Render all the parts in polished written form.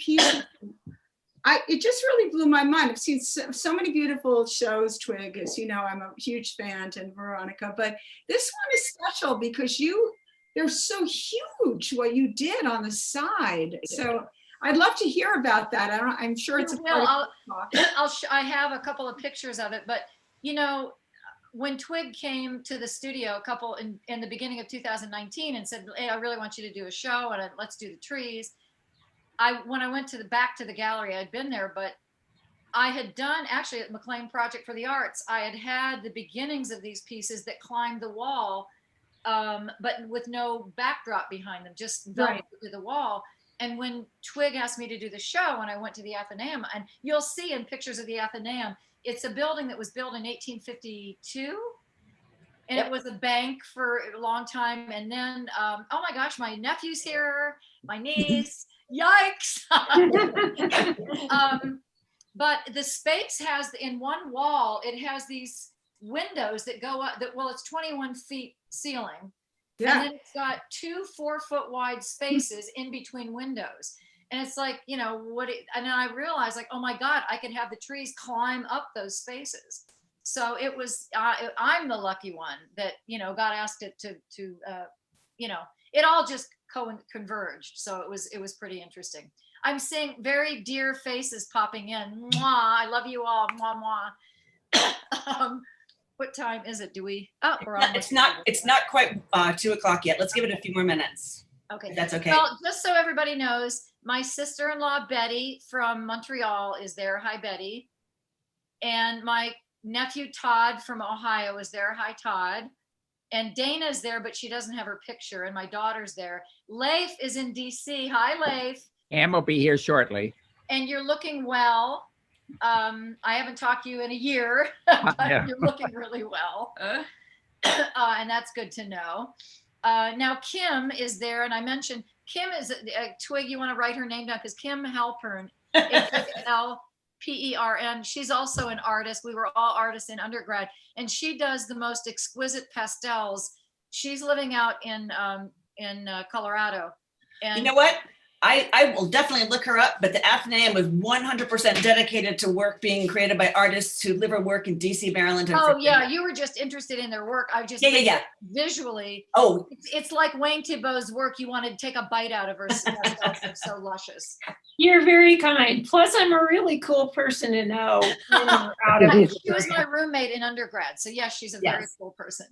pieces. It just really blew my mind. I've seen so many beautiful shows, Twig, as you know, I'm a huge fan, and Veronica, but this one is special because they're so huge what you did on the side. So I'd love to hear about that. I'm sure it's a part of the talk. I have a couple of pictures of it, but you know, when Twig came to the studio in the beginning of 2019 and said, hey, I really want you to do a show and let's do the trees. When I went back to the gallery, I'd been there, but I had done actually at McLean Project for the Arts, I had the beginnings of these pieces that climbed the wall, but with no backdrop behind them, just velvet to the wall. And when Twig asked me to do the show, and I went to the Athenaeum, and you'll see in pictures of the Athenaeum, it's a building that was built in 1852. And it was a bank for a long time. And then, oh my gosh, my nephew's here, my niece, yikes. But the space has, in one wall, it has these windows that go up, it's 21 feet ceiling. Yeah. And then it's got 2 4-foot wide spaces in between windows. And it's like, you know, and then I realized like, oh my God, I could have the trees climb up those spaces. So it was, I'm the lucky one that, you know, got asked it to you know, it all just converged. So it was pretty interesting. I'm seeing very dear faces popping in. Mwah, I love you all. Mwah, mwah. What time is it? We're almost. It's not quite 2 o'clock yet. Let's give it a few more minutes. Okay. If that's okay. Well, just so everybody knows, my sister-in-law, Betty from Montreal is there. Hi, Betty. And my nephew, Todd from Ohio is there. Hi, Todd. And Dana's there, but she doesn't have her picture. And my daughter's there. Leif is in DC. Hi, Leif. Am will be here shortly. And you're looking well. I haven't talked to you in a year, but yeah. You're looking really well. And that's good to know. Now Kim is there, and I mentioned Kim is Twig. You want to write her name down because Kim Halpern, Halpern. She's also an artist. We were all artists in undergrad, and she does the most exquisite pastels. She's living out in Colorado. And you know what? I will definitely look her up, but the Athenaeum was 100% dedicated to work being created by artists who live or work in DC, Maryland. And yeah, you were just interested in their work. I just visually. Oh, it's like Wayne Thibault's work. You want to take a bite out of her. It's so luscious. You're very kind. Plus, I'm a really cool person to know. She was my roommate in undergrad, so yes, she's a very cool person.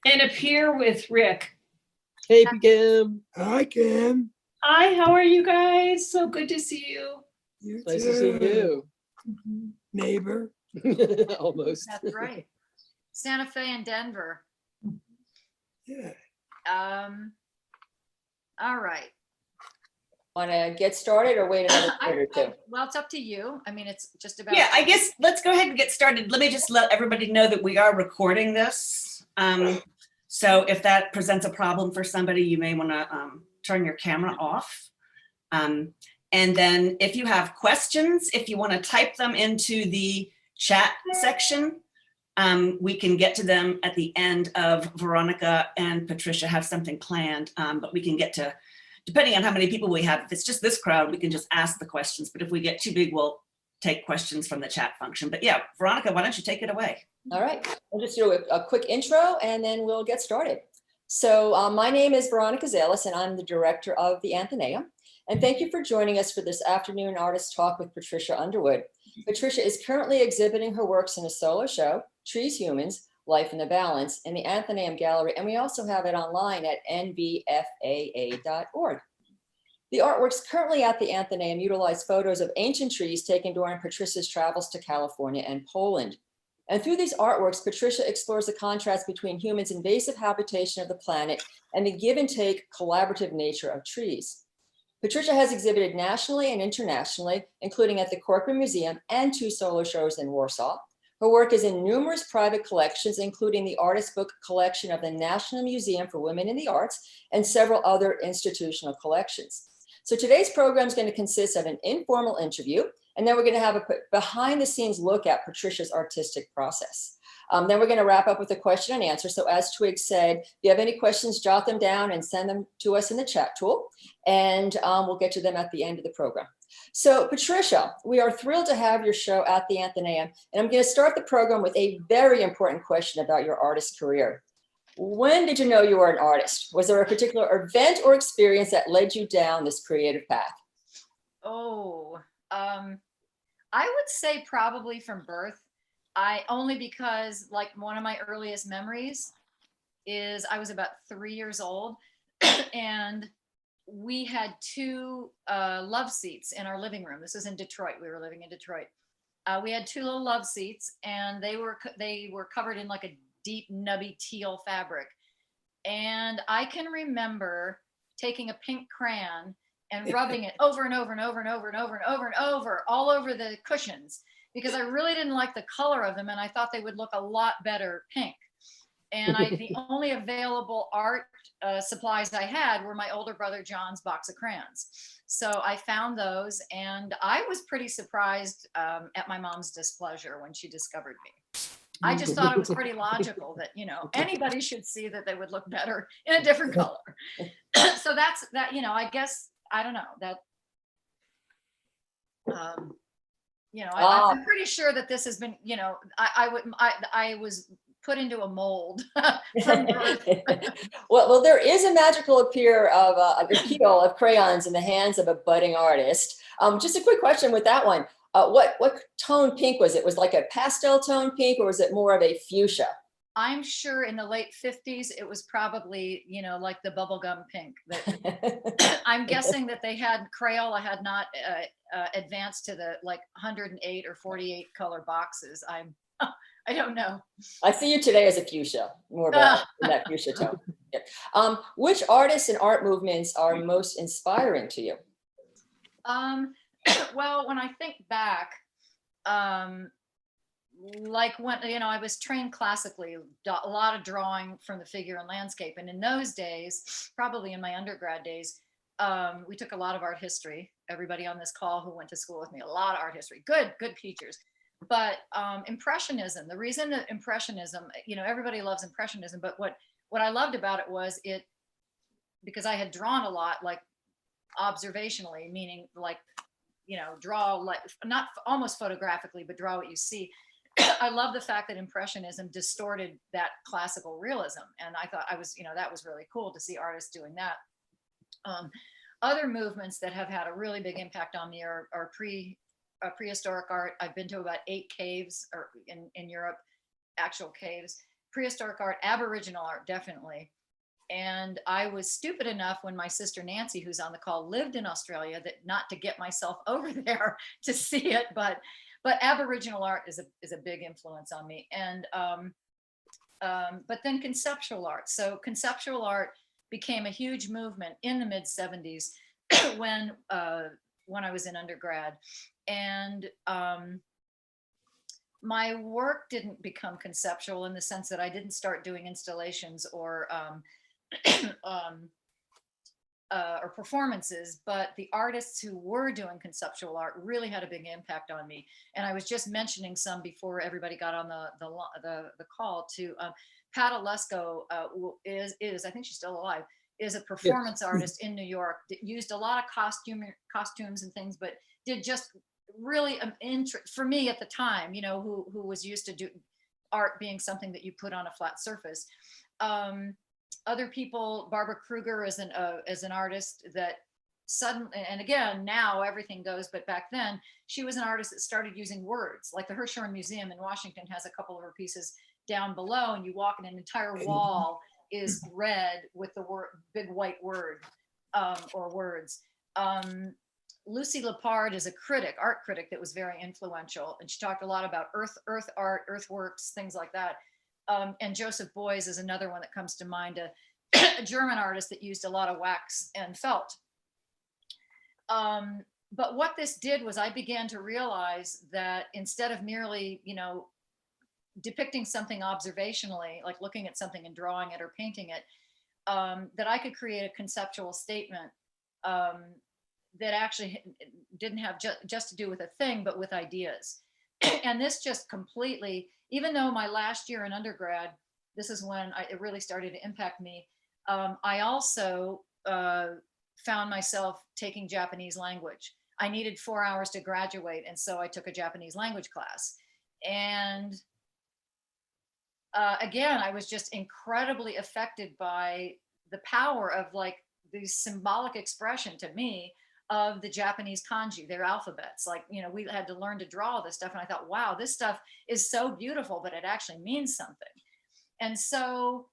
And up here with Rick. Hey, Kim. Hi, Kim. Hi, how are you guys? So good to see you. Nice to see you. Neighbor. Almost. That's right. Santa Fe and Denver. Yeah. All right. Want to get started or wait another minute or two? Well, it's up to you. I mean, it's just about. Yeah, I guess let's go ahead and get started. Let me just let everybody know that we are recording this. So if that presents a problem for somebody, you may want to turn your camera off. And then if you have questions, if you want to type them into the chat section, we can get to them at the end of Veronica and Patricia have something planned, but we can get to, depending on how many people we have, if it's just this crowd, we can just ask the questions. But if we get too big, we'll take questions from the chat function. But yeah, Veronica, why don't you take it away? All right, we'll just do a quick intro and then we'll get started. So my name is Veronica Zalis and I'm the director of the Athenaeum. And thank you for joining us for this afternoon artist talk with Patricia Underwood. Patricia is currently exhibiting her works in a solo show, Trees, Humans, Life in the Balance, in the Athenaeum Gallery. And we also have it online at nbfaa.org. The artworks currently at the Athenaeum utilize photos of ancient trees taken during Patricia's travels to California and Poland. And through these artworks, Patricia explores the contrast between humans' invasive habitation of the planet and the give and take collaborative nature of trees. Patricia has exhibited nationally and internationally, including at the Corcoran Museum and 2 solo shows in Warsaw. Her work is in numerous private collections, including the artist book collection of the National Museum for Women in the Arts and several other institutional collections. So today's program is going to consist of an informal interview, and then we're going to have a behind the scenes look at Patricia's artistic process. Then we're going to wrap up with a question and answer. So as Twig said, if you have any questions, jot them down and send them to us in the chat tool, and we'll get to them at the end of the program. So Patricia, we are thrilled to have your show at the Athenaeum, and I'm going to start the program with a very important question about your artist career. When did you know you were an artist? Was there a particular event or experience that led you down this creative path? Oh, I would say probably from birth. Only because like one of my earliest memories is I was about 3 years old and we had two love seats in our living room. This was in Detroit. We were living in Detroit. We had two little love seats and they were covered in like a deep nubby teal fabric. And I can remember taking a pink crayon and rubbing it over and over and over and over and over and over and over all over the cushions because I really didn't like the color of them and I thought they would look a lot better pink. And the only available art supplies I had were my older brother John's box of crayons. So I found those and I was pretty surprised at my mom's displeasure when she discovered me. I just thought it was pretty logical that, you know, anybody should see that they would look better in a different color. So that's that, you know, I guess, I don't know that, you know, I'm pretty sure that this has been, you know, I was put into a mold from birth. well, there is a magical appeal of crayons in the hands of a budding artist. Just a quick question with that one. What tone pink was it? Was it like a pastel tone pink or was it more of a fuchsia? I'm sure in the late 50s, it was probably, you know, like the bubblegum pink. I'm guessing that they had, Crayola had not advanced to the like 108 or 48 color boxes. I don't know. I see you today as a fuchsia, more about that fuchsia tone. Yeah. Which artists and art movements are most inspiring to you? Well, when I think back, like when, you know, I was trained classically, a lot of drawing from the figure and landscape. And in those days, probably in my undergrad days, we took a lot of art history. Everybody on this call who went to school with me, a lot of art history, good teachers. But Impressionism, the reason that Impressionism, you know, everybody loves Impressionism, but what I loved about it was because I had drawn a lot, like observationally, meaning like, you know, draw like, not almost photographically, but draw what you see. I love the fact that Impressionism distorted that classical realism. And I thought you know, that was really cool to see artists doing that. Other movements that have had a really big impact on me are prehistoric art. I've been to about 8 caves in Europe, actual caves. Prehistoric art, Aboriginal art, definitely. And I was stupid enough when my sister Nancy, who's on the call, lived in Australia, that not to get myself over there to see it, but Aboriginal art is a big influence on me. And but then conceptual art. So conceptual art became a huge movement in the mid 70s when I was in undergrad. And my work didn't become conceptual in the sense that I didn't start doing installations or performances, but the artists who were doing conceptual art really had a big impact on me. And I was just mentioning some before everybody got on the call to Pat Olesko is I think she's still alive, is a performance artist in New York that used a lot of costumes and things, but did just really for me at the time, you know, who was used to do art being something that you put on a flat surface. Other people, Barbara Kruger is an artist that suddenly, and again, now everything goes, but back then she was an artist that started using words. Like the Hirshhorn Museum in Washington has a couple of her pieces down below, and you walk and an entire wall is red with the big white word or words. Lucy Lepard is a art critic that was very influential, and she talked a lot about earth art, earthworks, things like that. And Joseph Beuys is another one that comes to mind, a German artist that used a lot of wax and felt. But what this did was I began to realize that instead of merely, you know, depicting something observationally, like looking at something and drawing it or painting it, that I could create a conceptual statement that actually didn't have just to do with a thing, but with ideas. And this just completely, even though my last year in undergrad, this is when it really started to impact me. I also found myself taking Japanese language. I needed 4 hours to graduate, and so I took a Japanese language class. And again, I was just incredibly affected by the power of like the symbolic expression to me of the Japanese kanji, their alphabets. Like, you know, we had to learn to draw all this stuff. And I thought, wow, this stuff is so beautiful, but it actually means something. And so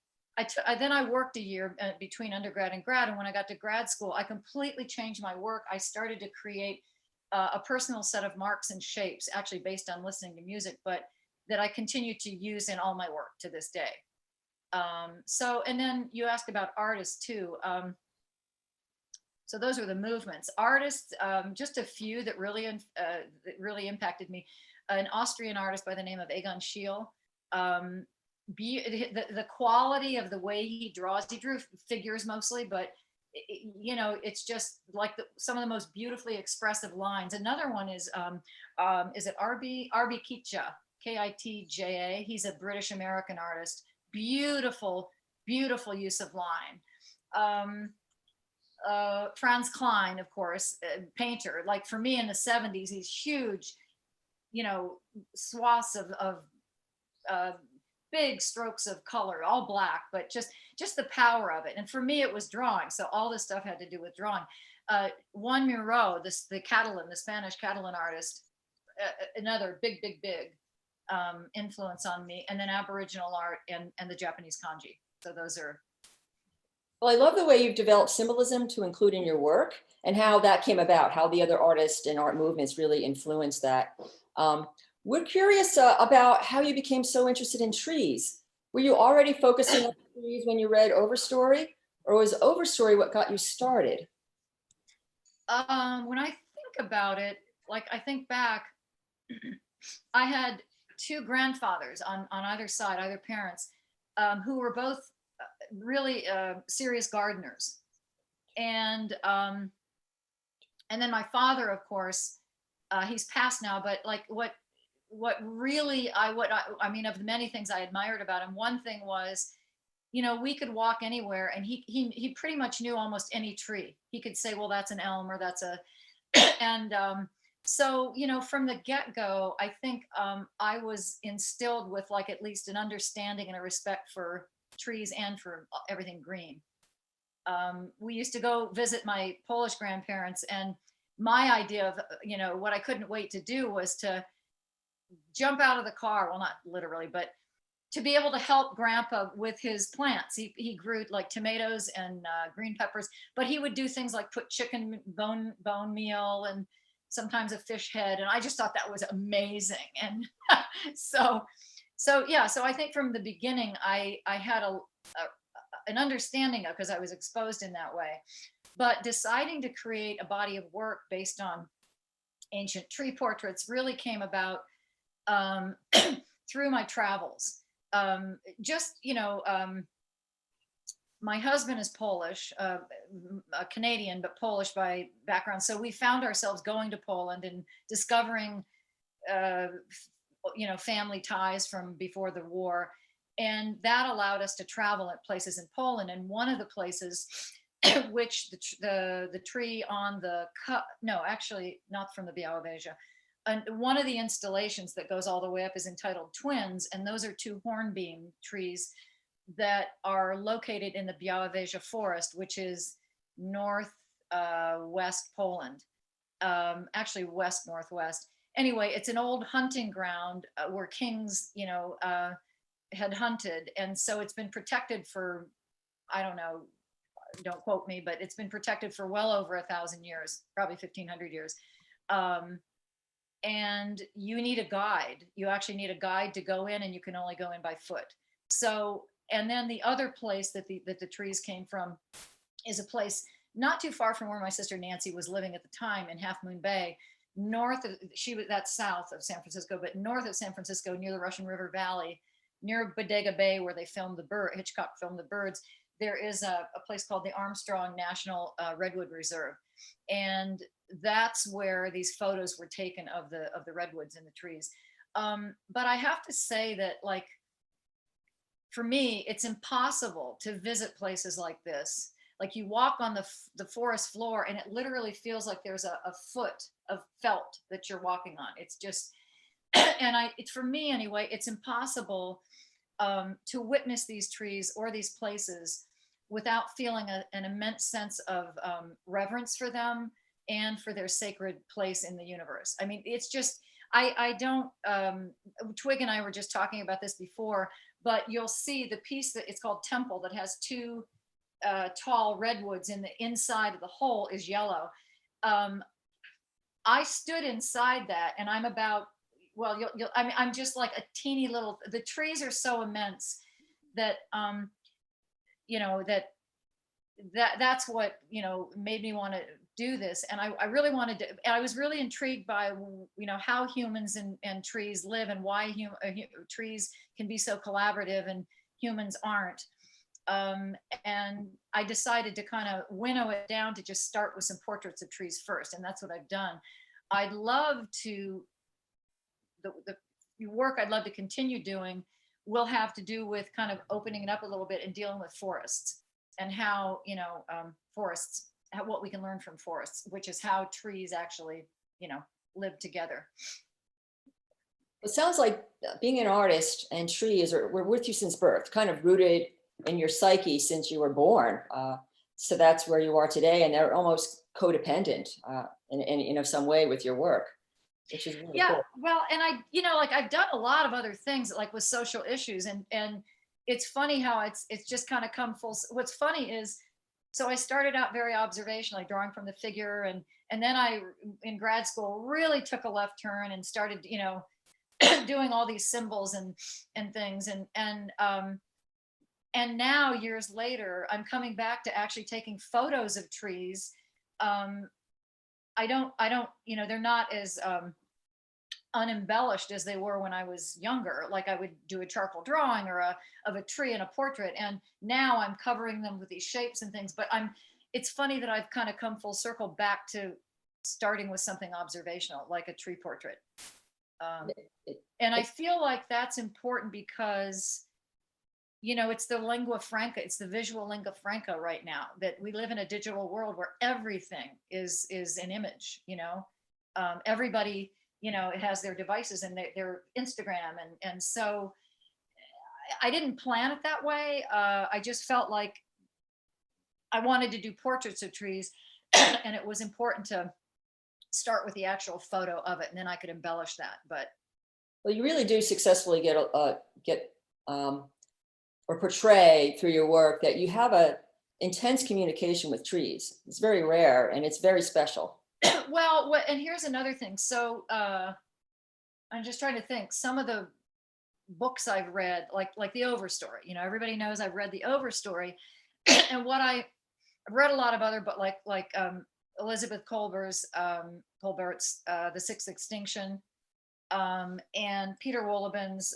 then I worked a year between undergrad and grad. And when I got to grad school, I completely changed my work. I started to create a personal set of marks and shapes, actually based on listening to music, but that I continue to use in all my work to this day. And then you asked about artists too. So those are the movements. Artists, just a few that really impacted me. An Austrian artist by the name of Egon Schiele. The quality of the way he draws, he drew figures mostly, but you know, it's just like some of the most beautifully expressive lines. Another one is it R.B. Kitja, Kitja? He's a British American artist. Beautiful, beautiful use of line. Franz Klein, of course, painter. Like for me in the 70s, these huge, you know, swaths of big strokes of color, all black, but just the power of it. And for me, it was drawing. So all this stuff had to do with drawing. Juan Miró, the Spanish Catalan artist, another big influence on me. And then Aboriginal art and the Japanese kanji. So those are. Well, I love the way you've developed symbolism to include in your work and how that came about, how the other artists and art movements really influenced that. We're curious about how you became so interested in trees. Were you already focusing on trees when you read Overstory, or was Overstory what got you started? When I think about it, like I think back, I had two grandfathers on either side, either parents, who were both really serious gardeners. And then my father, of course, he's passed now, but like what really I mean, of the many things I admired about him, one thing was, you know, we could walk anywhere and he pretty much knew almost any tree. He could say, well, that's an elm or that's a, and so, you know, from the get-go, I think I was instilled with like at least an understanding and a respect for trees and for everything green. We used to go visit my Polish grandparents, and my idea of, you know, what I couldn't wait to do was to jump out of the car, well, not literally, but to be able to help grandpa with his plants. He grew like tomatoes and green peppers, but he would do things like put chicken bone meal and sometimes a fish head. And I just thought that was amazing. And so I think from the beginning, I had an understanding of, because I was exposed in that way, but deciding to create a body of work based on ancient tree portraits really came about through my travels. My husband is Polish, a Canadian, but Polish by background. So we found ourselves going to Poland and discovering, family ties from before the war. And that allowed us to travel at places in Poland. And one of the places which the tree on actually not from the Białowieża. And one of the installations that goes all the way up is entitled Twins. And those are two hornbeam trees that are located in the Białowieża forest, which is west Poland, actually west northwest. Anyway, it's an old hunting ground where kings, had hunted. And so it's been protected for, I don't know, don't quote me, but it's been protected for well over 1,000 years, probably 1,500 years. And you need a guide. You actually need a guide to go in, and you can only go in by foot. So, and then the other place that the trees came from is a place not too far from where my sister Nancy was living at the time in Half Moon Bay, that's south of San Francisco, but north of San Francisco, near the Russian River Valley, near Bodega Bay, where Hitchcock filmed The Birds. There is a place called the Armstrong National Redwood Reserve. And that's where these photos were taken of the redwoods and the trees. But I have to say that, like, for me, it's impossible to visit places like this. Like, you walk on the forest floor and it literally feels like there's a foot of felt that you're walking on. It's just, and it's, for me anyway, it's impossible to witness these trees or these places without feeling an immense sense of reverence for them and for their sacred place in the universe. I mean, it's just, I don't, Twig and I were just talking about this before, but you'll see the piece that it's called Temple, that has two tall redwoods in the inside of the hole is yellow. I stood inside that, and I'm about, well, I mean, I'm just like a teeny little, the trees are so immense that, you know, that's what, you know, made me want to do this. And I really wanted to, I was really intrigued by, you know, how humans and trees live, and why trees can be so collaborative and humans aren't. And I decided to kind of winnow it down to just start with some portraits of trees first. And that's what I've done. I'd love to, the work I'd love to continue doing will have to do with kind of opening it up a little bit and dealing with forests, and how, you know, forests, what we can learn from forests, which is how trees actually, you know, live together. It sounds like being an artist and trees were with you since birth, kind of rooted in your psyche since you were born. So that's where you are today, and they're almost codependent in you know, some way with your work, which is really Yeah, cool. well, and I, you know, like, I've done a lot of other things, like with social issues, and it's funny how it's just kind of come full. What's funny is, so I started out very observational, like drawing from the figure, and then I, in grad school, really took a left turn and started, you know, doing all these symbols and things, and now, years later, I'm coming back to actually taking photos of trees. I don't, you know, they're not as unembellished as they were when I was younger. Like, I would do a charcoal drawing or of a tree and a portrait, and now I'm covering them with these shapes and things. But it's funny that I've kind of come full circle back to starting with something observational, like a tree portrait. And I feel like that's important because, you know, it's the lingua franca, it's the visual lingua franca right now, that we live in a digital world where everything is an image, you know. Everybody, you know, has their devices and their Instagram, and so I didn't plan it that way. I just felt like I wanted to do portraits of trees, and it was important to start with the actual photo of it, and then I could embellish that. But Well, you really do successfully get or portray through your work that you have a intense communication with trees. It's very rare and it's very special. well, and here's another thing. So I'm just trying to think. Some of the books I've read, like the Overstory. You know, everybody knows I've read the Overstory, and I've read a lot of other, but like Elizabeth Kolbert's The Sixth Extinction, and Peter Wohllebin's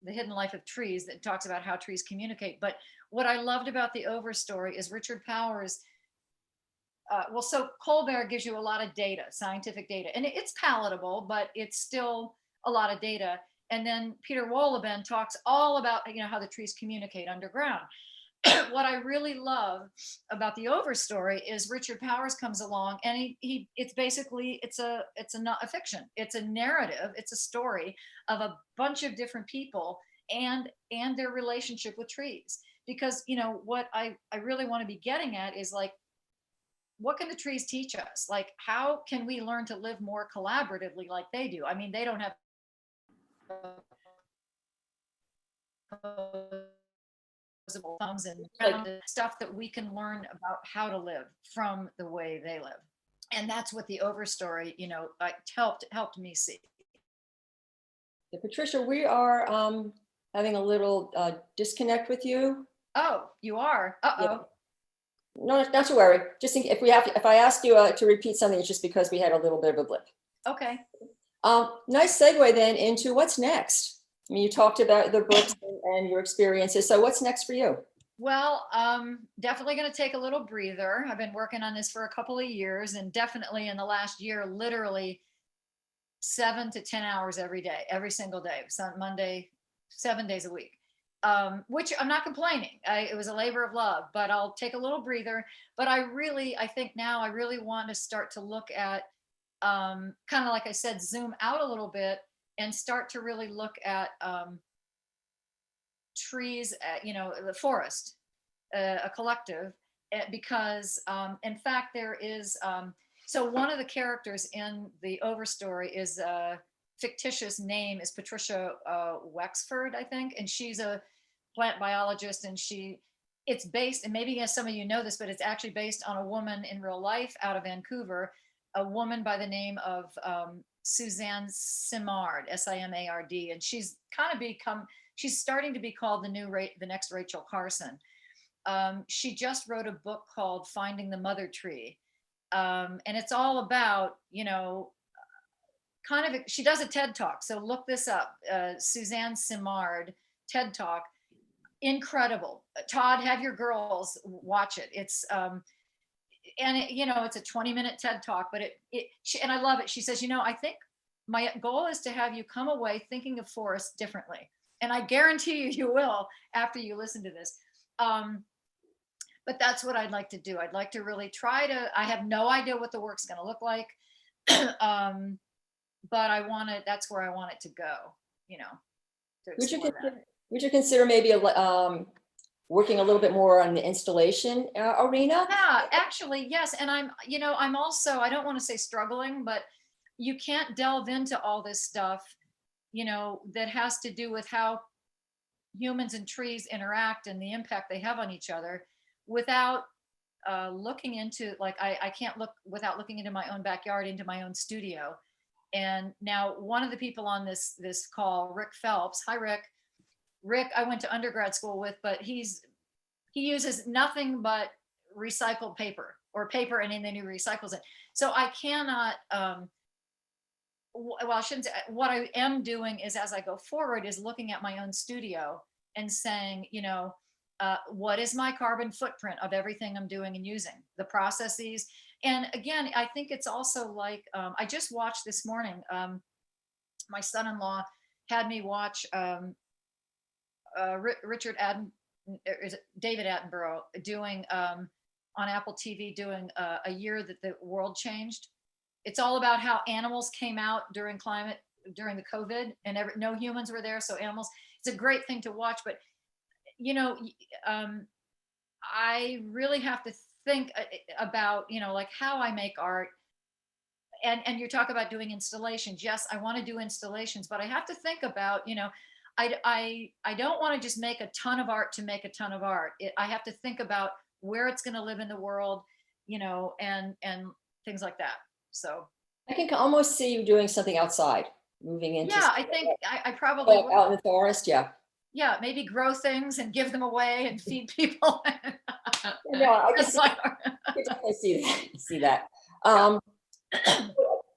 The Hidden Life of Trees, that talks about how trees communicate. But what I loved about the Overstory is Richard Powers. So Kolbert gives you a lot of data, scientific data, and it's palatable, but it's still a lot of data. And then Peter Wohlleben talks all about, you know, how the trees communicate underground. What I really love about the Overstory is Richard Powers comes along, and it's basically, it's not a fiction. It's a narrative. It's a story of a bunch of different people and their relationship with trees. Because, you know, what I really want to be getting at is, like, what can the trees teach us? Like, how can we learn to live more collaboratively like they do? I mean, they don't have thumbs and stuff that we can learn about how to live from the way they live. And that's what the Overstory, you know, helped me see. Patricia, we are having a little disconnect with you. Oh, you are? Uh-oh. Yeah. No, not to worry. Just think, if I ask you to repeat something, it's just because we had a little bit of a blip. Okay. Nice segue then into what's next. I mean, you talked about the books and your experiences. So what's next for you? Well, definitely going to take a little breather. I've been working on this for a couple of years, and definitely in the last year, literally 7 to 10 hours every day, every single day, Monday, 7 days a week. Which I'm not complaining. It was a labor of love, but I'll take a little breather. But I think now I really want to start to look at, kind of like I said, zoom out a little bit and start to really look at trees, the forest, a collective, because in fact there is, so one of the characters in the overstory is fictitious name is Patricia Wexford, I think, and she's a plant biologist, and it's based, and maybe some of you know this, but it's actually based on a woman in real life out of Vancouver, a woman by the name of Suzanne Simard, Simard, and she's starting to be called the next Rachel Carson. She just wrote a book called Finding the Mother Tree, and it's all about, she does a TED Talk. So look this up, Suzanne Simard, TED Talk, incredible. Todd, have your girls watch it. It's, it's a 20-minute TED Talk, but and I love it. She says, I think my goal is to have you come away thinking of forests differently. And I guarantee you will after you listen to this. But that's what I'd like to do. I'd like to really I have no idea what the work's going to look like. But that's where I want it to go, Would you consider maybe working a little bit more on the installation arena? Yeah, actually, yes. And I'm also, I don't want to say struggling, but you can't delve into all this stuff, that has to do with how humans and trees interact and the impact they have on each other without looking into, I can't look without looking into my own backyard, into my own studio. And now one of the people on this call, Rick Phelps. Hi, Rick. Rick, I went to undergrad school with, but he uses nothing but recycled paper and then he recycles it. So I cannot, I shouldn't say, what I am doing is as I go forward is looking at my own studio and saying, what is my carbon footprint of everything I'm doing and using, the processes. And again, I think it's also like, I just watched this morning, my son-in-law had me watch David Attenborough doing on Apple TV doing a year that the world changed. It's all about how animals came out during the COVID, and no humans were there, so animals. It's a great thing to watch, but I really have to think about like how I make art. And you talk about doing installations. Yes, I want to do installations, but I have to think about I don't want to just make a ton of art to make a ton of art. I have to think about where it's going to live in the world, and things like that. So I can almost see you doing something outside, moving into. Yeah, I think I probably will. Out in the forest, yeah. Yeah, maybe grow things and give them away and feed people. Yeah, I can definitely see that.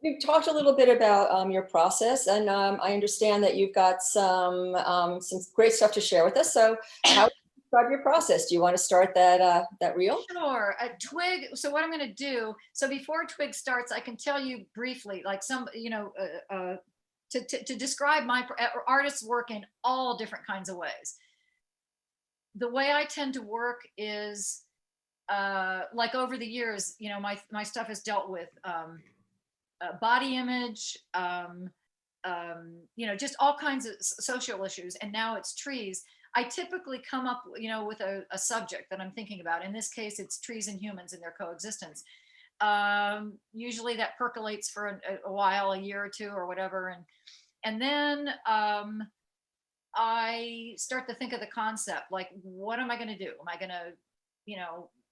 We've talked a little bit about your process, and I understand that you've got some great stuff to share with us. So how do you describe your process? Do you want to start that reel? Sure. Twig. So what I'm going to do, so before Twig starts, I can tell you briefly, like to describe my artists work in all different kinds of ways. The way I tend to work is like over the years, my stuff has dealt with body image, just all kinds of social issues. And now it's trees. I typically come up, with a subject that I'm thinking about. In this case, it's trees and humans and their coexistence. Usually that percolates for a while, a year or two or whatever. And then I start to think of the concept, like, what am I going to do? Am I going to,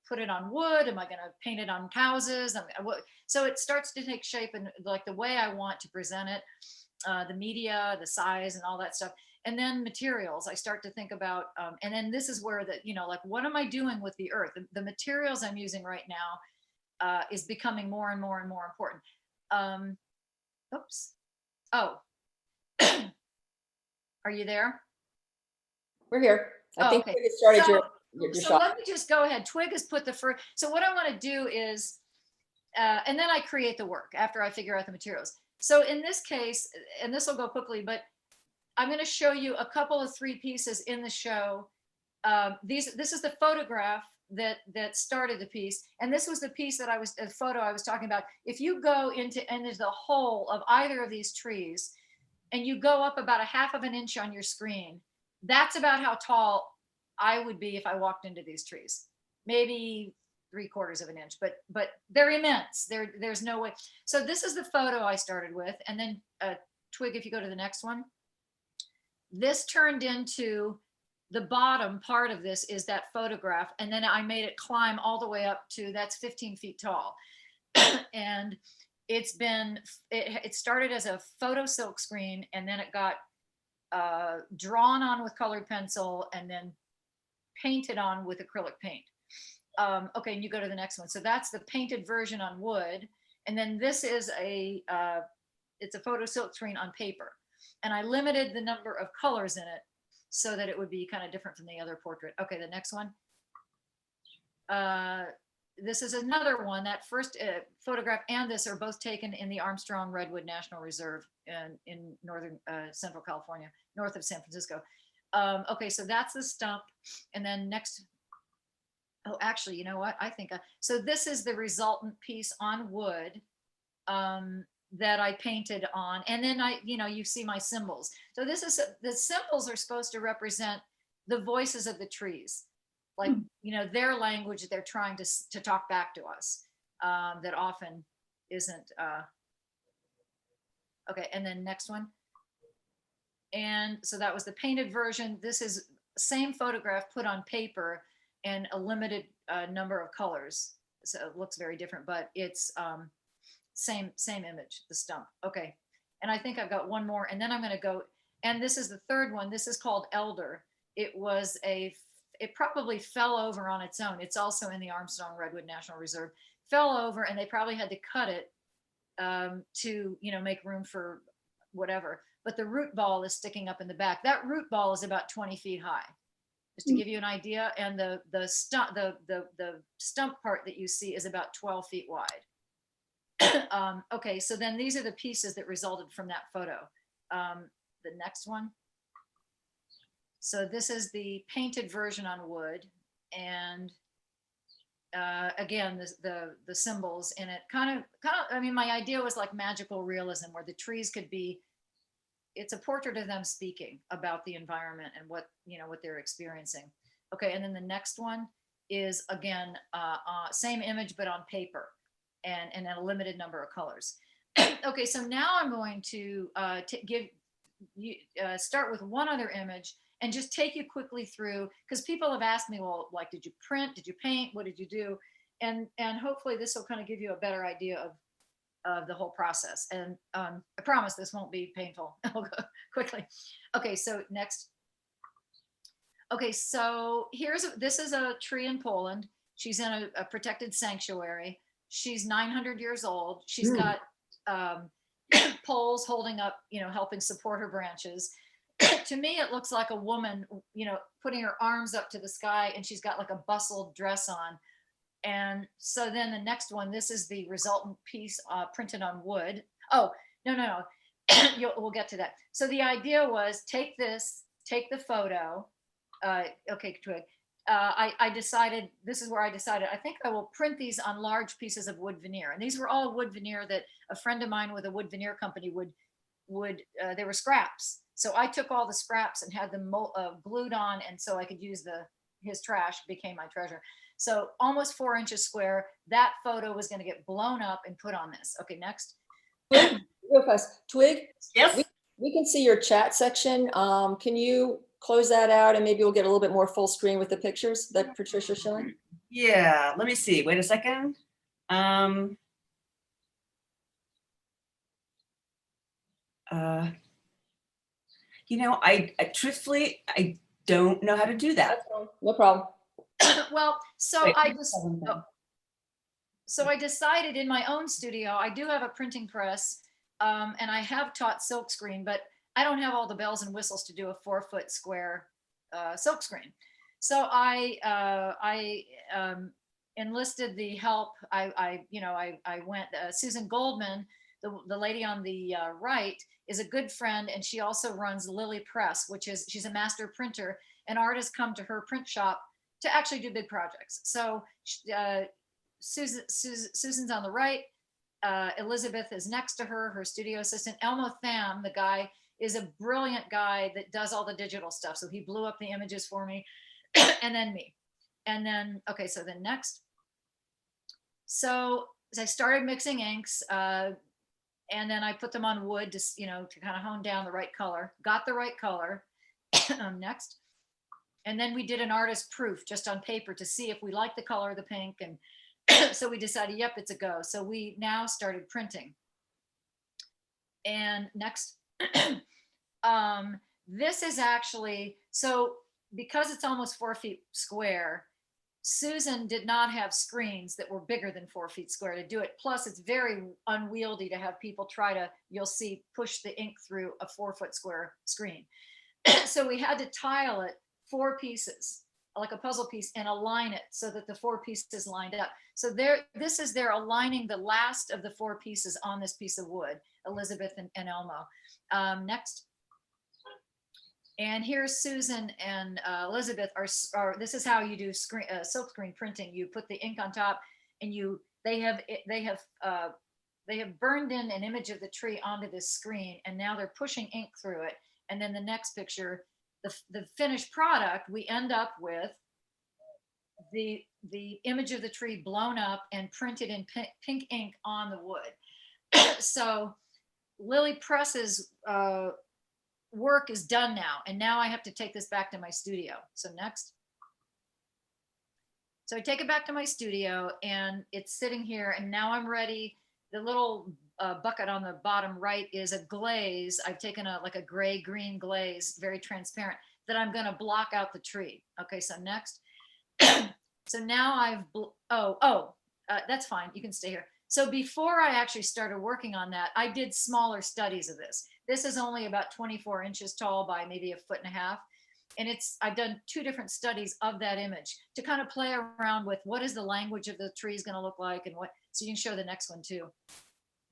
put it on wood? Am I going to paint it on houses? So it starts to take shape and like the way I want to present it, the media, the size and all that stuff. And then materials, I start to think about, and then this is where like, what am I doing with the earth? The materials I'm using right now is becoming more and more and more important. Oops. Oh, are you there? We're here. I think okay. we started your so shot. let me just go ahead. Twig has put the first. So what I want to do is, and then I create the work after I figure out the materials. So in this case, and this will go quickly, but I'm going to show you a couple of 3 pieces in the show. This is the photograph that started the piece, and this was the piece that the photo I was talking about. If you go into the hole of either of these trees, and you go up about 1/2 of an inch on your screen, that's about how tall I would be if I walked into these trees. Maybe 3/4 of an inch, but they're immense. There's no way. So this is the photo I started with, and then Twig, if you go to the next one, this turned into the bottom part of this is that photograph, and then I made it climb all the way up to that's 15 feet tall, and it started as a photo silk screen, and then it got drawn on with colored pencil, and then painted on with acrylic paint. Okay, and you go to the next one. So that's the painted version on wood, and then this is it's a photo silk screen on paper, and I limited the number of colors in it so that it would be kind of different from the other portrait. Okay, the next one. This is another one. That first photograph and this are both taken in the Armstrong Redwood National Reserve in northern Central California, north of San Francisco. Okay, so that's the stump. And then next, oh, actually, you know what? I think, so this is the resultant piece on wood that I painted on. And then you see my symbols. So the symbols are supposed to represent the voices of the trees. Like, their language, they're trying to talk back to us, that often isn't, okay, and then next one. And so that was the painted version. This is same photograph put on paper and a limited number of colors. So it looks very different, but it's same image, the stump. Okay, and I think I've got one more, and then I'm gonna go, and this is the third one. This is called Elder. It probably fell over on its own. It's also in the Armstrong Redwood National Reserve. Fell over, and they probably had to cut it to make room for whatever. But the root ball is sticking up in the back. That root ball is about 20 feet high, just to give you an idea. And the stump part that you see is about 12 feet wide. Okay, so then these are the pieces that resulted from that photo. The next one. So this is the painted version on wood, and again, the symbols in it kind of. I mean, my idea was like magical realism, where the trees could be. It's a portrait of them speaking about the environment and what they're experiencing. Okay, and then the next one is again same image but on paper, and a limited number of colors. Okay, so now I'm going to start with one other image and just take you quickly through, because people have asked me, well, like, did you print? Did you paint? What did you do? And hopefully this will kind of give you a better idea of the whole process. And I promise this won't be painful. I'll go quickly. Okay, so next. Okay, so this is a tree in Poland. She's in a protected sanctuary. She's 900 years old. She's got poles holding up, helping support her branches. To me, it looks like a woman, putting her arms up to the sky, and she's got like a bustled dress on. And so then the next one, this is the resultant piece printed on wood. Oh, no. We'll get to that. So the idea was take the photo. Okay, Twig. I decided, this is where I decided, I think I will print these on large pieces of wood veneer. And these were all wood veneer that a friend of mine with a wood veneer company they were scraps. So I took all the scraps and had them glued on, and so I could use his trash became my treasure. So almost 4 inches square. That photo was going to get blown up and put on this. Okay, next. Real fast. Twig? Yes. We can see your chat section. Can you close that out, and maybe we'll get a little bit more full screen with the pictures that Patricia's showing? Yeah, let me see. Wait a second. I truthfully, I don't know how to do that. No problem. Well, so Wait, I decided in my own studio, I do have a printing press, and I have taught silkscreen, but I don't have all the bells and whistles to do a 4-foot square silkscreen. So I enlisted the help. I went, Susan Goldman, The lady on the right is a good friend, and she also runs Lily Press, which is, she's a master printer, and artists come to her print shop to actually do big projects. So Susan's on the right. Elizabeth is next to her, her studio assistant. Elmo Tham, the guy, is a brilliant guy that does all the digital stuff. So he blew up the images for me, and then me. And then, okay, so then next. So I started mixing inks, and then I put them on wood to, to kind of hone down the right color. Got the right color. Next. And then we did an artist proof just on paper to see if we liked the color of the pink. And so we decided, yep, it's a go. So we now started printing. And next. This is actually, so because it's almost 4 feet square, Susan did not have screens that were bigger than 4 feet square to do it. Plus, it's very unwieldy to have people try to, you'll see, push the ink through a 4 foot square screen. So we had to tile it 4 pieces, like a puzzle piece, and align it so that the 4 pieces lined up. So this is they're aligning the last of the 4 pieces on this piece of wood, Elizabeth and Elmo. Next. And here's Susan and Elizabeth this is how you do silk screen printing. You put the ink on top, and they have burned in an image of the tree onto this screen, and now they're pushing ink through it. And then the next picture, the finished product, we end up with the image of the tree blown up and printed in pink ink on the wood. So Lily Press's work is done now, and now I have to take this back to my studio. So next. So I take it back to my studio, and it's sitting here, and now I'm ready. The little bucket on the bottom right is a glaze. I've taken like a gray green glaze, very transparent, that I'm going to block out the tree. Okay, so next. So now that's fine. You can stay here. So before I actually started working on that, I did smaller studies of this. This is only about 24 inches tall by maybe 1.5 feet. And I've done 2 different studies of that image to kind of play around with what is the language of the tree is going to look like, and so you can show the next one too.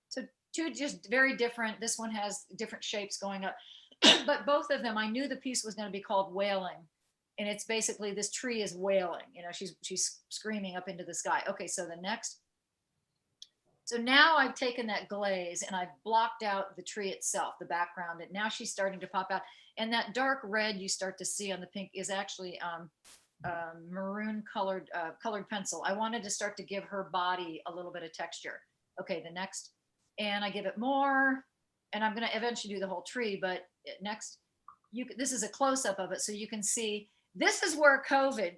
So 2 just very different. This one has different shapes going up, but both of them, I knew the piece was going to be called Wailing. And it's basically this tree is wailing, she's screaming up into the sky. Okay, so the next. So now I've taken that glaze and I've blocked out the tree itself, the background, and now she's starting to pop out. And that dark red you start to see on the pink is actually maroon colored pencil. I wanted to start to give her body a little bit of texture. Okay, the next. And I give it more, and I'm going to eventually do the whole tree, but next. This is a close-up of it, so you can see this is where COVID,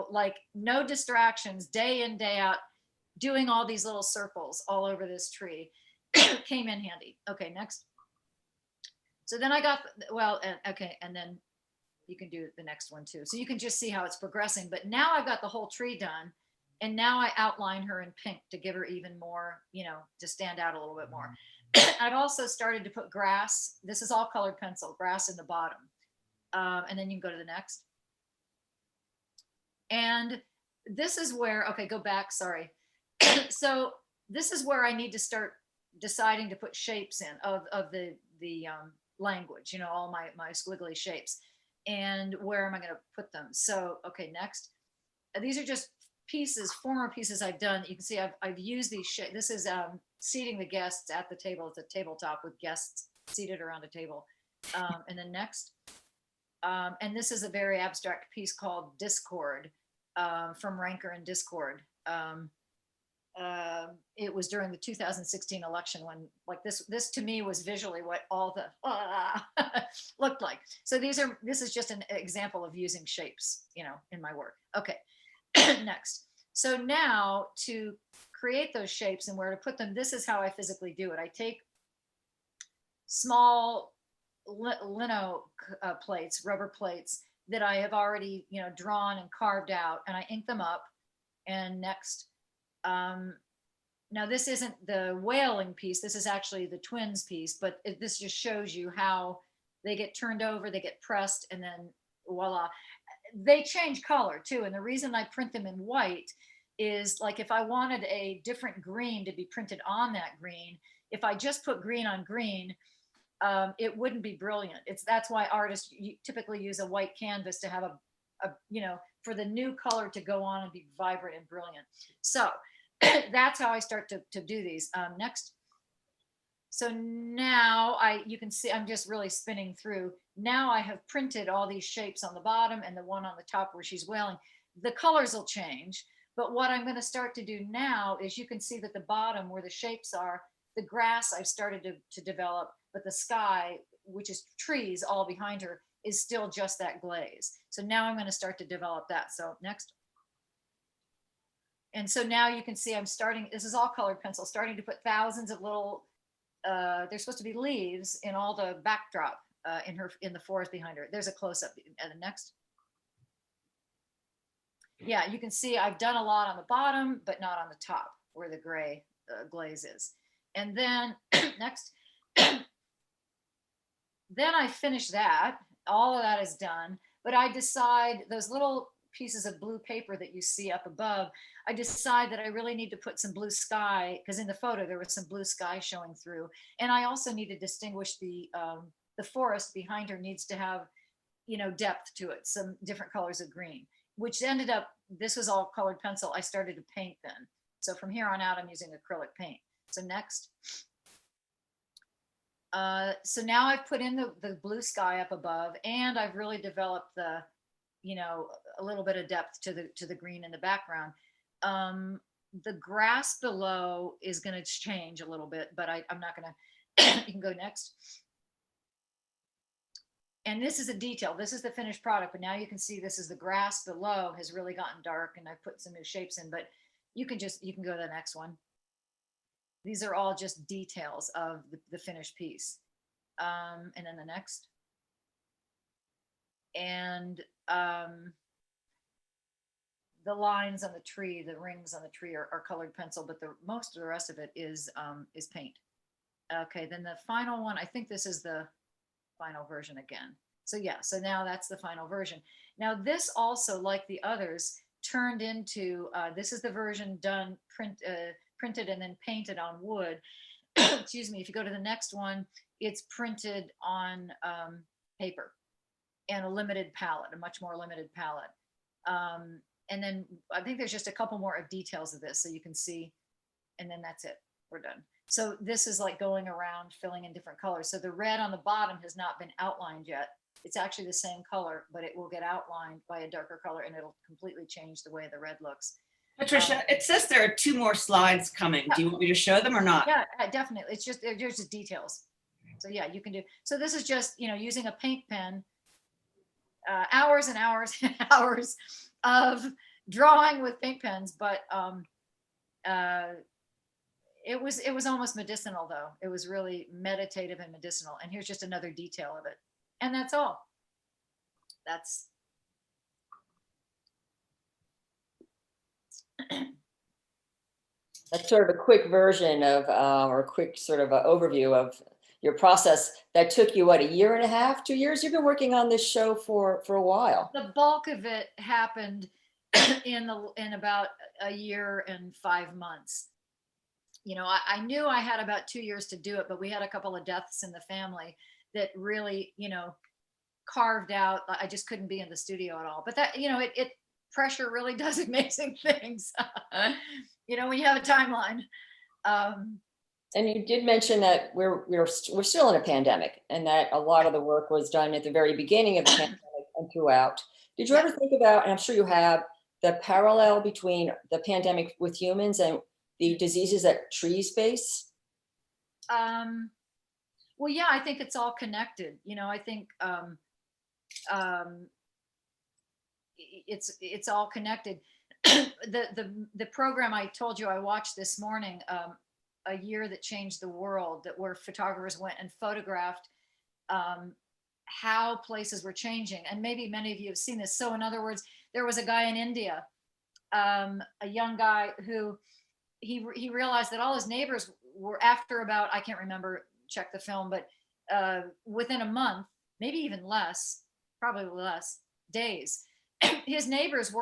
like no distractions, day in, day out, doing all these little circles all over this tree came in handy. Okay, next. So then I got, and then you can do the next one too. So you can just see how it's progressing. But now I've got the whole tree done, and now I outline her in pink to give her even more, to stand out a little bit more. I've also started to put grass. This is all colored pencil, grass in the bottom. And then you can go to the next. And this is where, okay, go back, sorry. So this is where I need to start deciding to put shapes in of the language, all my squiggly shapes. And where am I going to put them? So, okay, next. These are just pieces, former pieces I've done. You can see I've used these shapes. This is seating the guests at the table. It's a tabletop with guests seated around a table. And then next. And this is a very abstract piece called Discord, from Ranker and Discord. It was during the 2016 election when, like, this to me was visually what all the looked like. So this is just an example of using shapes, in my work. Okay, next. So now to create those shapes and where to put them, this is how I physically do it. I take small lino plates, rubber plates that I have already, drawn and carved out, and I ink them up. And next, now this isn't the wailing piece. This is actually the twins piece, but this just shows you how they get turned over, they get pressed, and then voila. They change color too. And the reason I print them in white is like if I wanted a different green to be printed on that green, if I just put green on green, it wouldn't be brilliant. That's why artists typically use a white canvas to have a for the new color to go on and be vibrant and brilliant. So that's how I start to do these. Next. So now you can see I'm just really spinning through. Now I have printed all these shapes on the bottom and the one on the top where she's wailing. The colors will change, but what I'm going to start to do now is you can see that the bottom where the shapes are, the grass I've started to develop, but the sky, which is trees all behind her, is still just that glaze. So now I'm going to start to develop that. So next. And so now you can see I'm starting, this is all colored pencil, starting to put thousands of little, they're supposed to be leaves in all the backdrop in the forest behind her. There's a close-up. And the next. Yeah, you can see I've done a lot on the bottom, but not on the top where the gray glaze is. And then next, then I finish that. All of that is done, but I decide those little pieces of blue paper that you see up above, I decide that I really need to put some blue sky, because in the photo there was some blue sky showing through. And I also need to distinguish the forest behind her needs to have, depth to it, some different colors of green, which ended up, this was all colored pencil. I started to paint then. So from here on out, I'm using acrylic paint. So next. So now I've put in the blue sky up above, and I've really developed the, a little bit of depth to the green in the background. The grass below is going to change a little bit, but I'm not going to, you can go next. And this is a detail. This is the finished product, but now you can see this is the grass below has really gotten dark, and I put some new shapes in, but you can go to the next one. These are all just details of the finished piece. And then the next. And the lines on the tree, the rings on the tree are colored pencil, but most of the rest of it is paint. Okay, then the final one, I think this is the final version again. So yeah, so now that's the final version. Now this also, like the others, turned into, this is the version done, printed and then painted on wood. Excuse me, if you go to the next one, it's printed on paper and a limited palette, a much more limited palette. And then I think there's just a couple more of details of this so you can see, and then that's it, we're done. So this is like going around filling in different colors. So the red on the bottom has not been outlined yet. It's actually the same color, but it will get outlined by a darker color, and it'll completely change the way the red looks. Patricia, it says there are 2 more slides coming. Yeah. Do you want me to show them or not? Yeah, definitely. It's just, they're just details. So yeah, you can do, so this is just, using a paint pen, hours and hours and hours of drawing with paint pens, but it was almost medicinal though. It was really meditative and medicinal. And here's just another detail of it. And that's all. That's sort of a quick version of, or a quick sort of overview of your process that took you, what, 1.5 years, 2 years? You've been working on this show for a while. the bulk of it happened in about 1 year and 5 months. I knew I had about 2 years to do it, but we had a couple of deaths in the family that really, carved out. I just couldn't be in the studio at all. But that, it pressure really does amazing things. When you have a timeline. And you did mention that we're still in a pandemic, and that a lot of the work was done at the very beginning of the pandemic and throughout. Did you ever think about, and I'm sure you have, the parallel between the pandemic with humans and the diseases that trees face? Well, yeah, I think it's all connected. I think it's all connected. The program I told you I watched this morning, A Year That Changed the World, where photographers went and photographed how places were changing. And maybe many of you have seen this. So in other words, there was a guy in India, a young guy who he realized that all his neighbors were, after about, I can't remember, check the film, but within a month, maybe even less, probably less days, his neighbors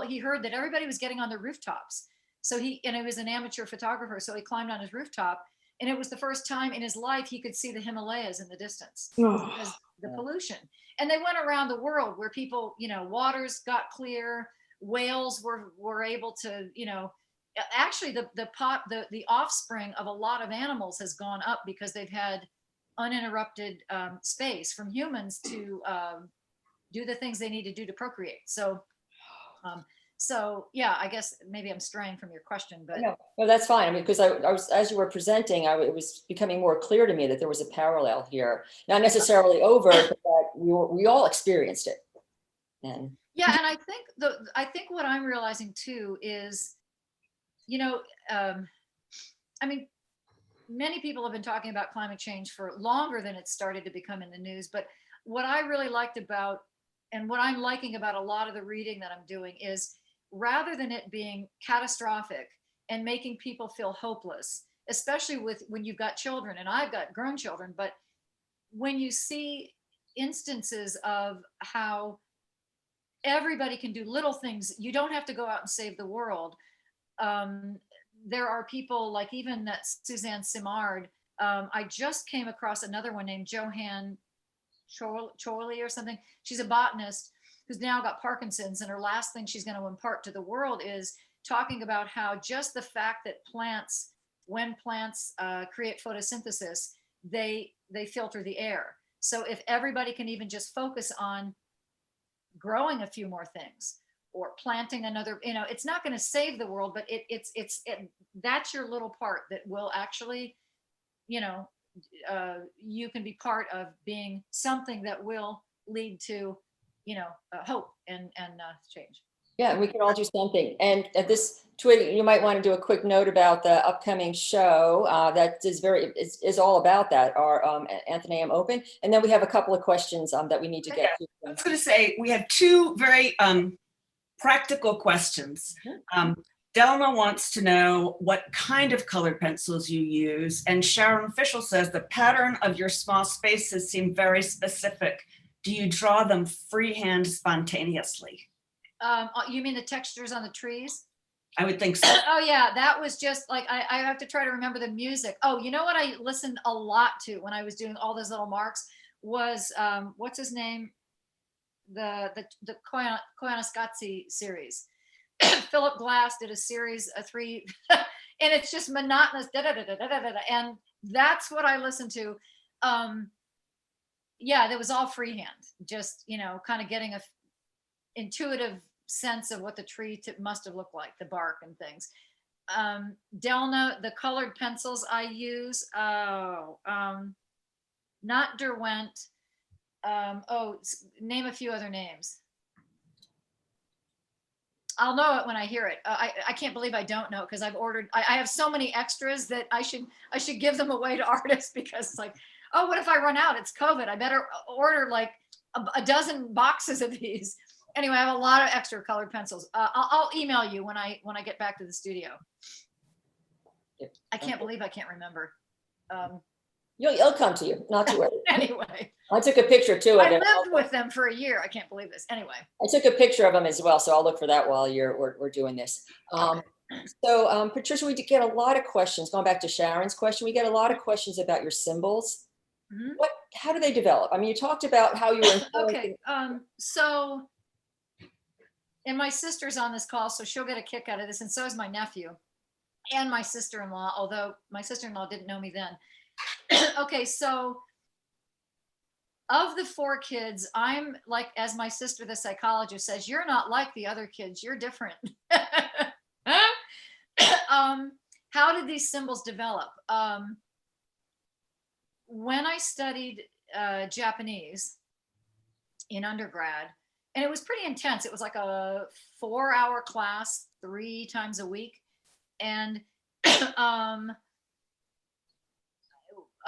he heard that everybody was getting on the rooftops. So he was an amateur photographer, so he climbed on his rooftop, and it was the first time in his life he could see the Himalayas in the distance because the pollution. And they went around the world where people, waters got clear, whales were able to, actually the offspring of a lot of animals has gone up because they've had uninterrupted space from humans to do the things they need to do to procreate. So yeah, I guess maybe I'm straying from your question, but no, that's fine. I mean, because I was, as you were presenting, it was becoming more clear to me that there was a parallel here, not necessarily over, but that we all experienced it. And yeah, and I think what I'm realizing too is, I mean, many people have been talking about climate change for longer than it started to become in the news. But what I really liked about, and what I'm liking about a lot of the reading that I'm doing is, rather than it being catastrophic and making people feel hopeless, especially when you've got children, and I've got grown children, but when you see instances of how everybody can do little things, you don't have to go out and save the world. There are people like even that Suzanne Simard. I just came across another one named Johanne Chorley or something. She's a botanist who's now got Parkinson's, and her last thing she's going to impart to the world is talking about how just the fact that when plants create photosynthesis, they filter the air. So if everybody can even just focus on growing a few more things or planting another, it's not going to save the world, but that's your little part that will actually, you can be part of being something that will lead to, hope and change. yeah, we can all do something. And at this Twig, you might want to do a quick note about the upcoming show that is all about that, our Athenaeum Open. And then we have a couple of questions that we need to get to. I was going to say, we have two very practical questions. Delma wants to know what kind of colored pencils you use. And Sharon Fischel says the pattern of your small spaces seem very specific. Do you draw them freehand spontaneously? You mean the textures on the trees? I would think so. Oh yeah, that was just like, I have to try to remember the music. Oh, you know what I listened a lot to when I was doing all those little marks was, what's his name? The Koyaanisqatsi series. Philip Glass did a series, 3, and it's just monotonous, and that's what I listened to. Yeah, that was all freehand, just, kind of getting a intuitive sense of what the tree must have looked like, the bark and things. Delna, the colored pencils I use, not Derwent. Name a few other names. I'll know it when I hear it. I can't believe I don't know, because I've ordered, I have so many extras that I should give them away to artists, because it's like, oh, what if I run out? It's COVID. I better order like a dozen boxes of these. Anyway, I have a lot of extra colored pencils. I'll email you when I get back to the studio. I can't believe I can't remember. It'll come to you, not to worry. Anyway, I took a picture too. I lived with them for a year. I can't believe this. Anyway, I took a picture of them as well, so I'll look for that while we're doing this. So Patricia, we did get a lot of questions. Going back to Sharon's question, we get a lot of questions about your symbols. Mm-hmm. How do they develop? I mean, you talked about how you were. Okay, so, and my sister's on this call, so she'll get a kick out of this, and so is my nephew and my sister-in-law, although my sister-in-law didn't know me then. Okay, so of the 4 kids, I'm like, as my sister, the psychologist, says, you're not like the other kids, you're different. How did these symbols develop? When I studied Japanese in undergrad, and it was pretty intense. It was like a 4-hour class, 3 times a week. And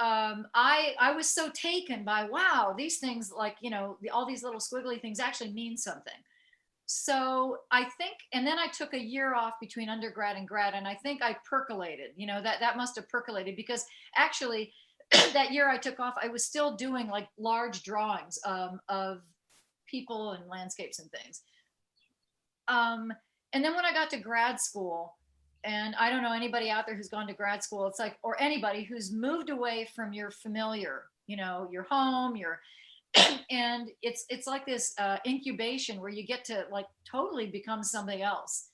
I was so taken by, wow, these things, like, all these little squiggly things actually mean something. So I think, and then I took a year off between undergrad and grad, and I think I percolated, that must have percolated, because actually that year I took off, I was still doing like large drawings of people and landscapes and things. And then when I got to grad school, and I don't know anybody out there who's gone to grad school, it's like, or anybody who's moved away from your familiar, you know, your home, your, and it's like this incubation where you get to like totally become something else.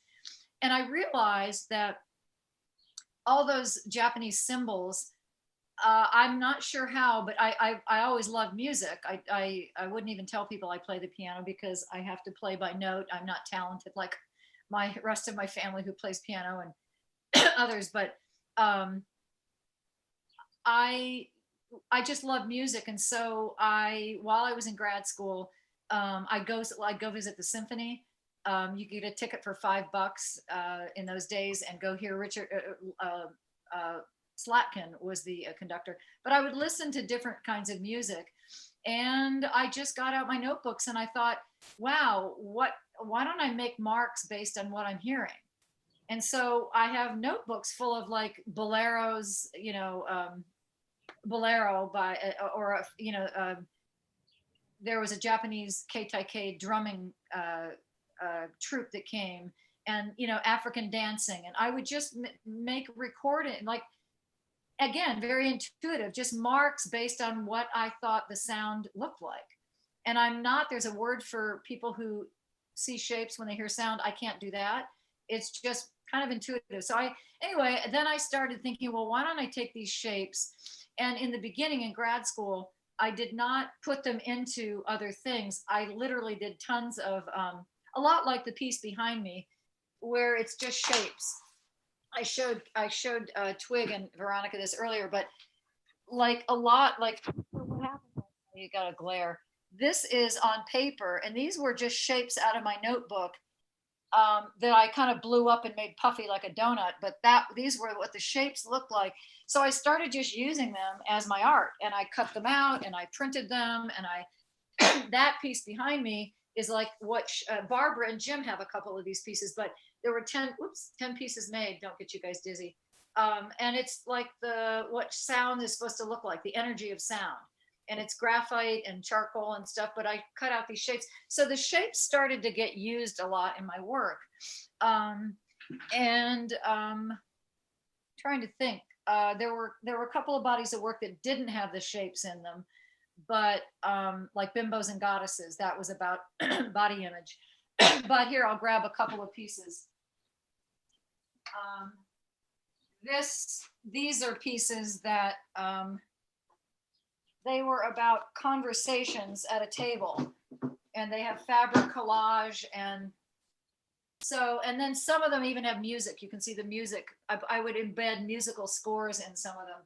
And I realized that all those Japanese symbols, I'm not sure how, but I always loved music. I wouldn't even tell people I play the piano because I have to play by note. I'm not talented like my rest of my family who plays piano and others, but I just love music. And so while I was in grad school, I'd go visit the symphony. You could get a ticket for $5 in those days and go hear Richard Slatkin was the conductor. But I would listen to different kinds of music, and I just got out my notebooks and I thought, wow, why don't I make marks based on what I'm hearing? And so I have notebooks full of like boleros, you know, bolero by, there was a Japanese keitaike drumming troupe that came, and, you know, African dancing. And I would just make recording, like, again, very intuitive, just marks based on what I thought the sound looked like. And there's a word for people who see shapes when they hear sound. I can't do that. It's just kind of intuitive. So anyway, then I started thinking, well, why don't I take these shapes? And in the beginning in grad school, I did not put them into other things. I literally did tons of, a lot like the piece behind me, where it's just shapes. I showed Twig and Veronica this earlier, but like a lot, like what happened? You got a glare. This is on paper, and these were just shapes out of my notebook that I kind of blew up and made puffy like a donut. But these were what the shapes looked like. So I started just using them as my art, and I cut them out and I printed them. And that piece behind me is like what Barbara and Jim have a couple of these pieces, but there were 10 pieces made. Don't get you guys dizzy. And it's like what sound is supposed to look like, the energy of sound. And it's graphite and charcoal and stuff, but I cut out these shapes. So the shapes started to get used a lot in my work. Trying to think, there were a couple of bodies of work that didn't have the shapes in them, but like Bimbos and Goddesses, that was about body image. But here, I'll grab a couple of pieces. These are pieces that they were about conversations at a table, and they have fabric collage, and then some of them even have music. You can see the music. I would embed musical scores in some of them,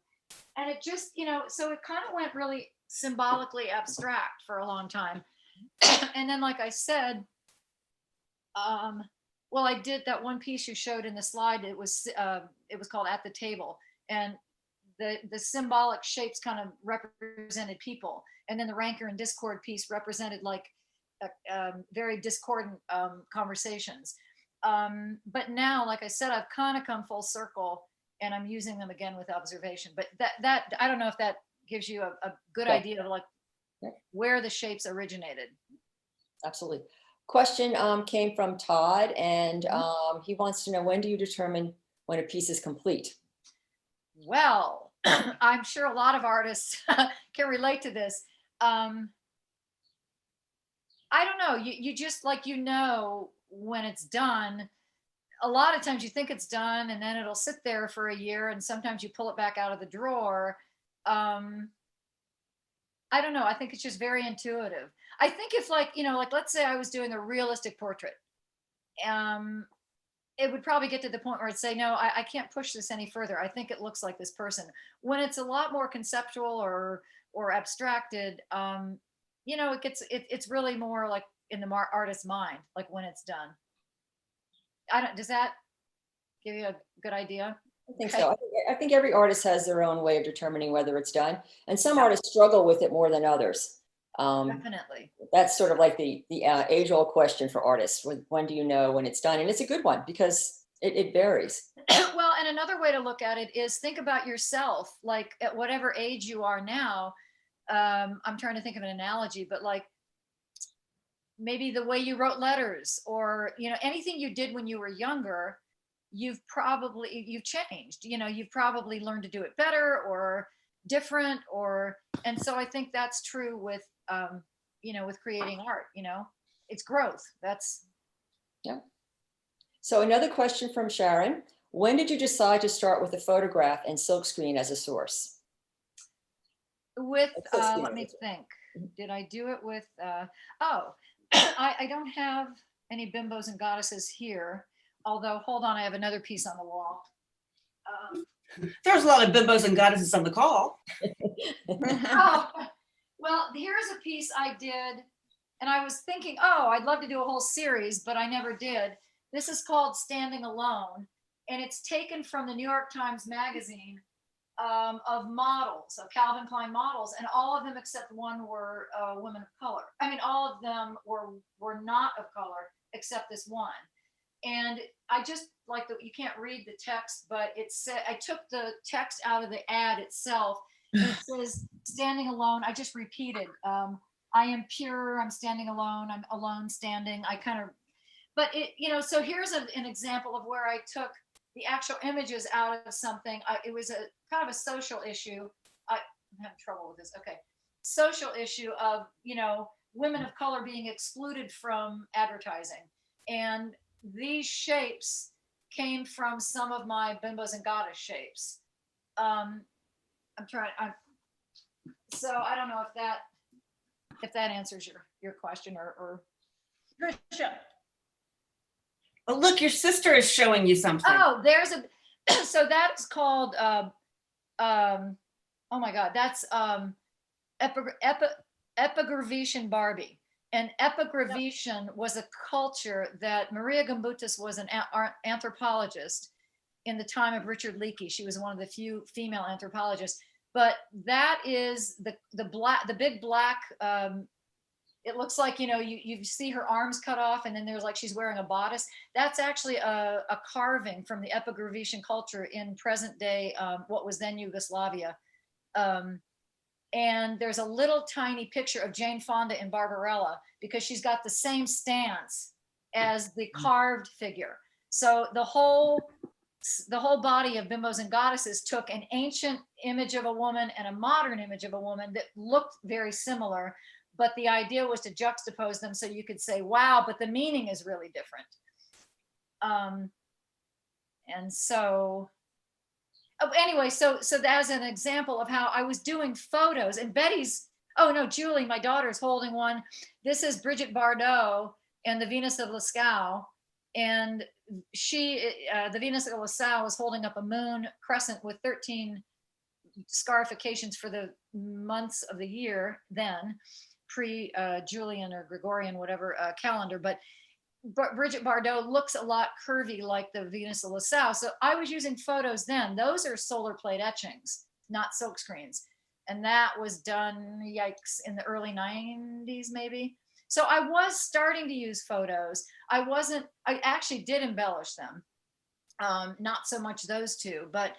and it just, you know, so it kind of went really symbolically abstract for a long time. And then, like I said, well, I did that one piece you showed in the slide. It was called At the Table, and the symbolic shapes kind of represented people, and then the rancor and discord piece represented like very discordant conversations. But now, like I said, I've kind of come full circle, and I'm using them again with observation. But that I don't know if that gives you a good idea of like where the shapes originated. Absolutely. Question came from Todd, and he wants to know, when do you determine when a piece is complete? Well, I'm sure a lot of artists can relate to this. I don't know. You just like, you know, when it's done. A lot of times you think it's done, and then it'll sit there for a year, and sometimes you pull it back out of the drawer. I don't know. I think it's just very intuitive. I think if, like, you know, like let's say I was doing a realistic portrait, it would probably get to the point where I'd say, no, I can't push this any further. I think it looks like this person. When it's a lot more conceptual or abstracted, you know, it's really more like in the artist's mind, like when it's done. Does that give you a good idea? I think so. I think every artist has their own way of determining whether it's done, and some artists struggle with it more than others. Definitely. That's sort of like the age-old question for artists: when do you know when it's done? And it's a good one because it varies. Well, and another way to look at it is think about yourself, like at whatever age you are now. I'm trying to think of an analogy, but like maybe the way you wrote letters, or, you know, anything you did when you were younger, you've changed, you know, you've probably learned to do it better or different, or, and so I think that's true with, you know, with creating art, you know, it's growth. That's, Yeah. So another question from Sharon. When did you decide to start with a photograph and silkscreen as a source? with, Silkscreen let me as a- think, did I do it with, oh, I don't have any bimbos and goddesses here, although, hold on, I have another piece on the wall. There's a lot of bimbos and goddesses on the call. Oh, well, here's a piece I did, and I was thinking, oh, I'd love to do a whole series, but I never did. This is called Standing Alone, and it's taken from the New York Times Magazine, of models, of Calvin Klein models, and all of them except one were women of color. I mean, all of them were not of color except this one. And I just like that, you can't read the text, but it said, I took the text out of the ad itself, and it says standing alone. I just repeated, I am pure, I'm standing alone, I'm alone standing. I kind of, but it, you know, so here's an example of where I took the actual images out of something. It was a kind of a social issue. I'm having trouble with this. Okay. Social issue of, you know, women of color being excluded from advertising. And these shapes came from some of my bimbos and goddess shapes. So I don't know if that answers your question, or Patricia. Oh, look, your sister is showing you something. Oh, there's a, so that's called, oh my God, that's Epigravation Barbie. And epigravation was a culture that Maria Gimbutas was an anthropologist in the time of Richard Leakey. She was one of the few female anthropologists. But that is the big black, it looks like, you know, you see her arms cut off, and then there's like she's wearing a bodice. That's actually a carving from the epigravation culture in present day, what was then Yugoslavia. And there's a little tiny picture of Jane Fonda in Barbarella, because she's got the same stance as the carved figure. So the whole body of Bimbos and Goddesses took an ancient image of a woman and a modern image of a woman that looked very similar, but the idea was to juxtapose them so you could say, wow, but the meaning is really different. And so, anyway, so that's an example of how I was doing photos. And Betty's, oh no, Julie, my daughter's holding one. This is Brigitte Bardot and the Venus of Lascaux. And the Venus of Lascaux was holding up a moon crescent with 13 scarifications for the months of the year then, pre-Julian or Gregorian, whatever calendar. But Brigitte Bardot looks a lot curvy like the Venus of Lascaux. So I was using photos then. Those are solar plate etchings, not silk screens. And that was done, yikes, in the early 90s, maybe. So I was starting to use photos. I actually did embellish them. Not so much those two, but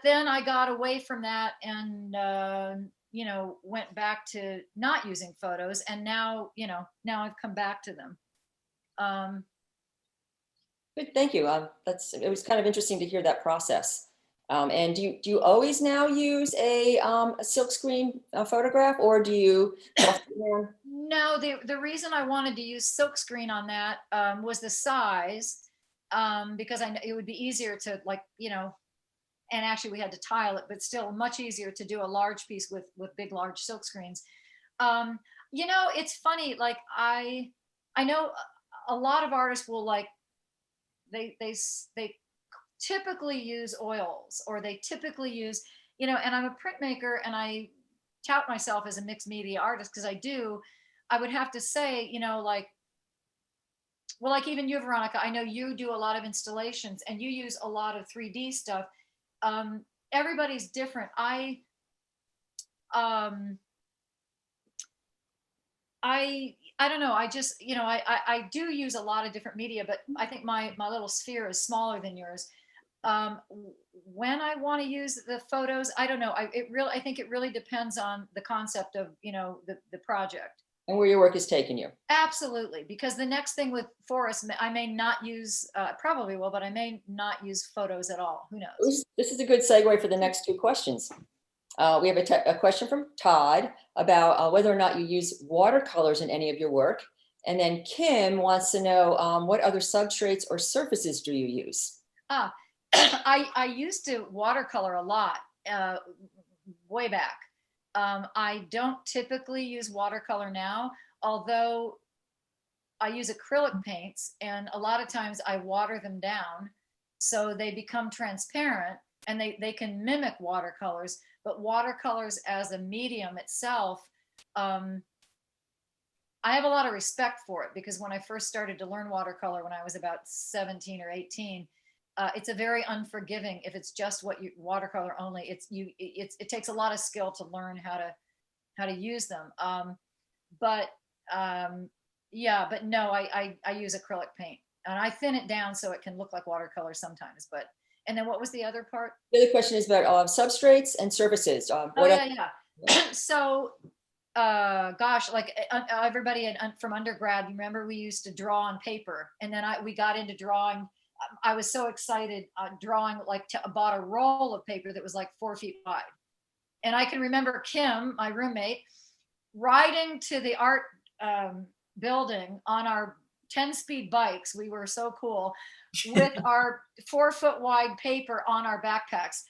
then I got away from that and, you know, went back to not using photos. And now, you know, now I've come back to them. Good, thank you. It was kind of interesting to hear that process. And do you always now use a silkscreen photograph, or do you? No, the reason I wanted to use silkscreen on that was the size, because I know it would be easier to, like, you know, and actually we had to tile it, but still much easier to do a large piece with big, large silk screens. You know, it's funny, like I know a lot of artists will, like, they typically use oils, or they typically use, you know, and I'm a printmaker and I tout myself as a mixed media artist because I would have to say, you know, like, well, like even you, Veronica, I know you do a lot of installations and you use a lot of 3D stuff. Everybody's different. I don't know. I just, you know, I do use a lot of different media, but I think my little sphere is smaller than yours. When I want to use the photos, I don't know. I think it really depends on the concept of, you know, the project. And where your work is taking you. Absolutely, because the next thing with forests, I may not use, probably will, but I may not use photos at all. Who knows? This is a good segue for the next two questions. We have a question from Todd about whether or not you use watercolors in any of your work. And then Kim wants to know what other substrates or surfaces do you use? I used to watercolor a lot way back. I don't typically use watercolor now, although I use acrylic paints, and a lot of times I water them down so they become transparent, and they can mimic watercolors, but watercolors as a medium itself, I have a lot of respect for it, because when I first started to learn watercolor when I was about 17 or 18, it's a very unforgiving. If it's just watercolor only, it takes a lot of skill to learn how to use them. But no, I use acrylic paint, and I thin it down so it can look like watercolor sometimes. But and then what was the other part? The other question is about substrates and surfaces. So gosh, like everybody from undergrad, you remember we used to draw on paper, and then we got into drawing. I was so excited drawing, like bought a roll of paper that was like 4 feet wide. And I can remember Kim, my roommate, riding to the art building on our 10-speed bikes. We were so cool, with our 4 foot wide paper on our backpacks,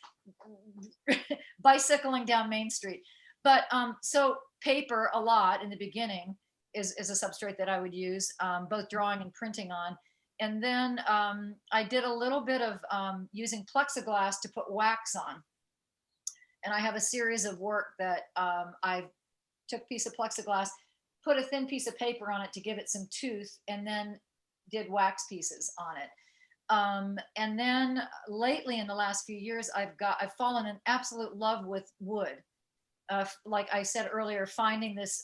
bicycling down Main Street. But so paper a lot in the beginning is a substrate that I would use, both drawing and printing on. And then I did a little bit of using plexiglass to put wax on. And I have a series of work that I took a piece of plexiglass, put a thin piece of paper on it to give it some tooth, and then did wax pieces on it. And then lately, in the last few years, I've fallen in absolute love with wood. Like I said earlier, finding this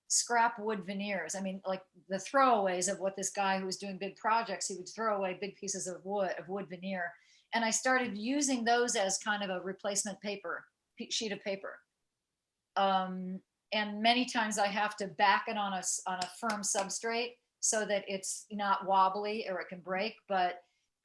scrap wood veneers. I mean, like the throwaways of what this guy who was doing big projects, he would throw away big pieces of wood veneer. And I started using those as kind of a replacement sheet of paper. And many times I have to back it on a firm substrate so that it's not wobbly or it can break, but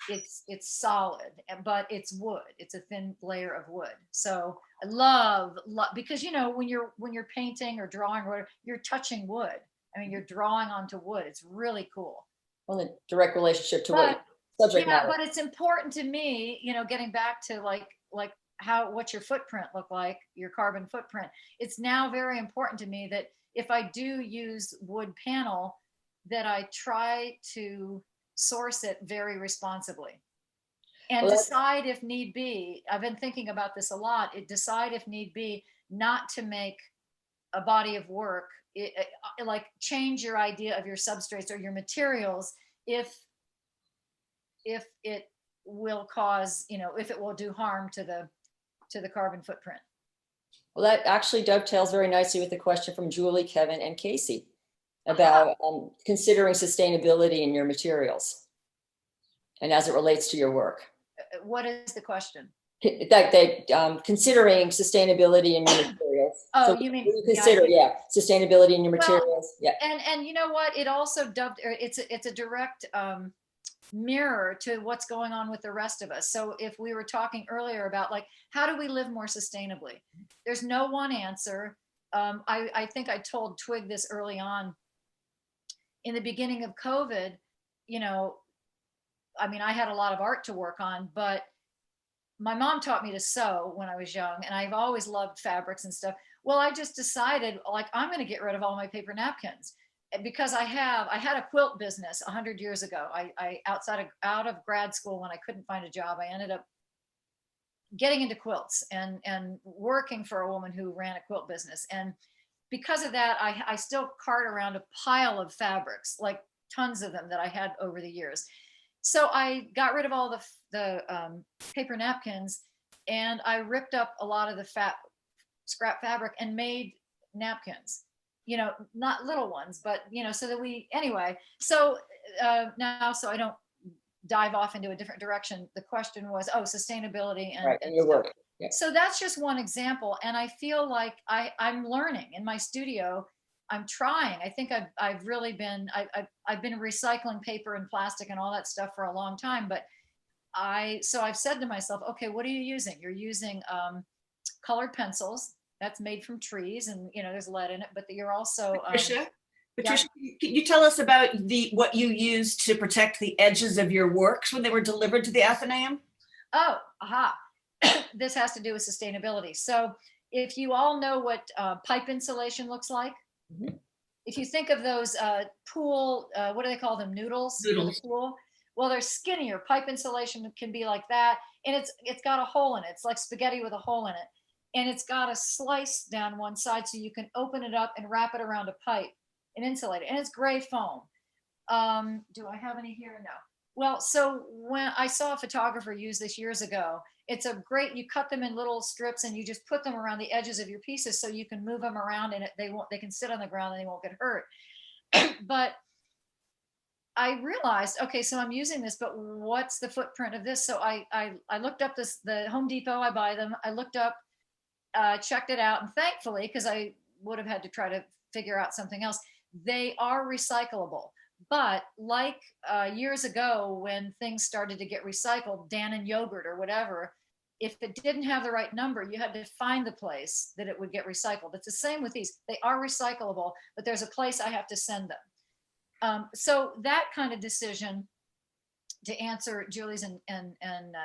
it's solid, but it's wood. It's a thin layer of wood. So I love, because when you're painting or drawing or whatever, you're touching wood. I mean, you're drawing onto wood. It's really cool. Well, the direct relationship to what subject matter. But it's important to me, getting back to like what's your footprint look like, your carbon footprint. It's now very important to me that if I do use wood panel, that I try to source it very responsibly, and decide if need be. I've been thinking about this a lot. Decide if need be not to make a body of work, like change your idea of your substrates or your materials if it will cause, if it will do harm to the carbon footprint. Well, that actually dovetails very nicely with the question from Julie, Kevin, and Casey about considering sustainability in your materials and as it relates to your work. What is the question? Considering sustainability in your materials. Oh, so you mean you consider, sustainability in your materials. Well, and you know what? It also it's a direct mirror to what's going on with the rest of us. So if we were talking earlier about like, how do we live more sustainably? There's no one answer. I think I told Twig this early on. In the beginning of COVID, I mean, I had a lot of art to work on, but my mom taught me to sew when I was young, and I've always loved fabrics and stuff. Well, I just decided, like, I'm going to get rid of all my paper napkins, because I had a quilt business 100 years ago. I out of grad school, when I couldn't find a job, I ended up getting into quilts and working for a woman who ran a quilt business. And because of that, I still cart around a pile of fabrics, like tons of them that I had over the years. So I got rid of all the paper napkins, and I ripped up a lot of the scrap fabric and made napkins, not little ones, but, so that anyway, so now, so I don't dive off into a different direction. The question was, sustainability and your work. Yeah. So that's just one example. And I feel like I'm learning in my studio. I'm trying. I think I've really been, I've been recycling paper and plastic and all that stuff for a long time, but so I've said to myself, okay, what are you using? You're using colored pencils. That's made from trees, and there's lead in it, but you're also Patricia, can you tell us about what you used to protect the edges of your works when they were delivered to the Athenaeum? Oh, aha. This has to do with sustainability. So if you all know what pipe insulation looks like, if you think of those pool, what do they call them? Noodles. In the pool. Well, they're skinnier. Pipe insulation can be like that. And it's got a hole in it. It's like spaghetti with a hole in it. And it's got a slice down one side so you can open it up and wrap it around a pipe and insulate it. And it's gray foam. Do I have any here? No. Well, so when I saw a photographer use this years ago, it's a great, you cut them in little strips and you just put them around the edges of your pieces so you can move them around and they can sit on the ground and they won't get hurt. But I realized, okay, so I'm using this, but what's the footprint of this? So I looked up the Home Depot, I buy them. I looked up, checked it out, and thankfully, because I would have had to try to figure out something else, they are recyclable. But like years ago when things started to get recycled, Dannon yogurt or whatever, if it didn't have the right number, you had to find the place that it would get recycled. It's the same with these. They are recyclable, but there's a place I have to send them. So that kind of decision, to answer Julie's and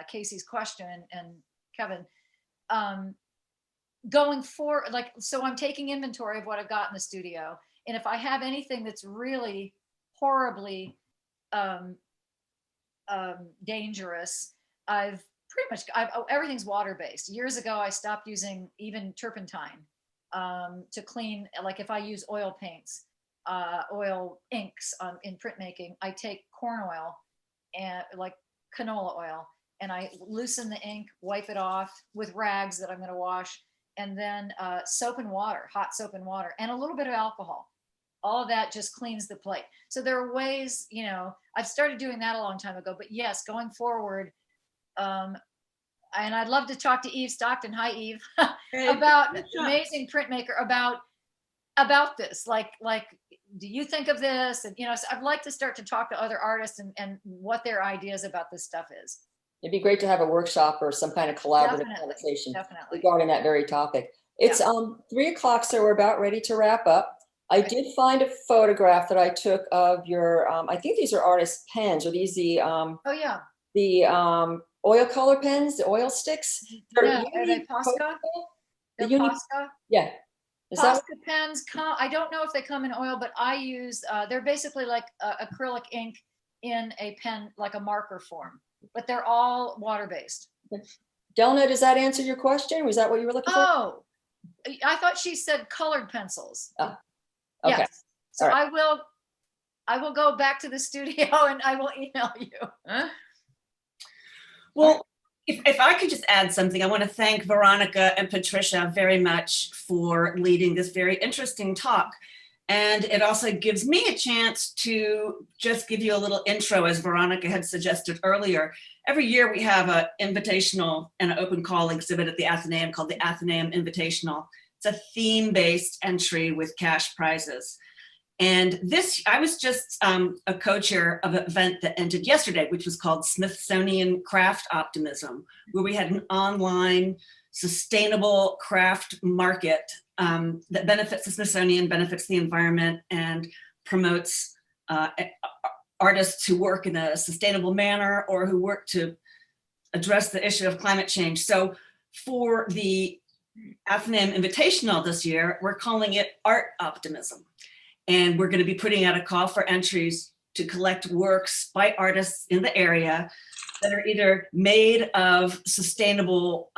Casey's question and Kevin, going forward, so I'm taking inventory of what I've got in the studio. And if I have anything that's really horribly dangerous, everything's water-based. Years ago, I stopped using even turpentine to clean. Like if I use oil paints, oil inks in printmaking, I take corn oil and like canola oil, and I loosen the ink, wipe it off with rags that I'm going to wash, and then soap and water, hot soap and water, and a little bit of alcohol. All of that just cleans the plate. So there are ways, I've started doing that a long time ago, but yes, going forward, and I'd love to talk to Eve Stockton. Hi, Eve, about amazing printmaker about this. Like, do you think of this? And, so I'd like to start to talk to other artists and what their ideas about this stuff is. It'd be great to have a workshop or some kind of collaborative conversation regarding that very topic. It's 3:00, so we're about ready to wrap up. I did find a photograph that I took of your, I think these are artist pens. Are these the oil color pens, the oil sticks? Are they Posca? Posca? Yeah. Posca pens I don't know if they come in oil, but I use, they're basically like acrylic ink in a pen, like a marker form, but they're all water-based. Delna, does that answer your question? Was that what you were looking for? Oh, I thought she said colored pencils. Oh. Okay. Yes. So right. I will go back to the studio and I will email you. Huh? Well, if I could just add something, I want to thank Veronica and Patricia very much for leading this very interesting talk. And it also gives me a chance to just give you a little intro, as Veronica had suggested earlier. Every year we have an invitational and an open call exhibit at the Athenaeum called the Athenaeum Invitational. It's a theme-based entry with cash prizes. And I was just a co-chair of an event that ended yesterday, which was called Smithsonian Craft Optimism, where we had an online sustainable craft market that benefits the Smithsonian, benefits the environment, and promotes artists who work in a sustainable manner or who work to address the issue of climate change. So for the Athenaeum Invitational this year, we're calling it Art Optimism. And we're going to be putting out a call for entries to collect works by artists in the area that are either made of sustainable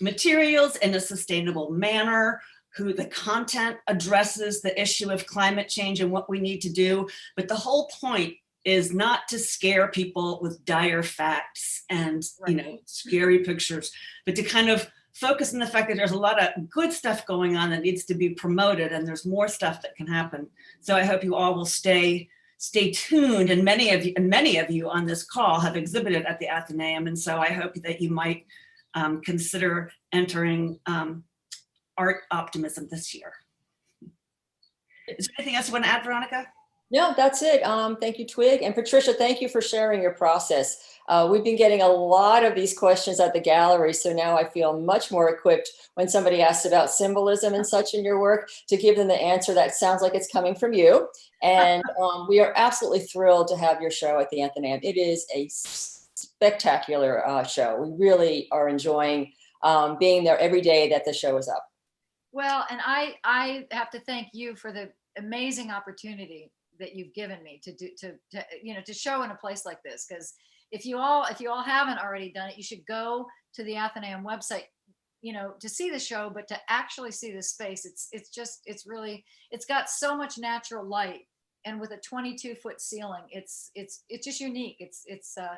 materials in a sustainable manner, who the content addresses the issue of climate change and what we need to do. But the whole point is not to scare people with dire facts and scary pictures, but to kind of focus on the fact that there's a lot of good stuff going on that needs to be promoted, and there's more stuff that can happen. So I hope you all will stay tuned, and many of you on this call have exhibited at the Athenaeum, and so I hope that you might consider entering Art Optimism this year. Is there anything else you want to add, Veronica? No, that's it. Thank you, Twig. And Patricia, thank you for sharing your process. We've been getting a lot of these questions at the gallery, so now I feel much more equipped when somebody asks about symbolism and such in your work to give them the answer that sounds like it's coming from you. And we are absolutely thrilled to have your show at the Athenaeum. It is a spectacular show. We really are enjoying being there every day that the show is up. Well, and I have to thank you for the amazing opportunity that you've given me to show in a place like this. Because if you all haven't already done it, you should go to the Athenaeum website, to see the show, but to actually see the space. It's got so much natural light, and with a 22-foot ceiling, it's just unique.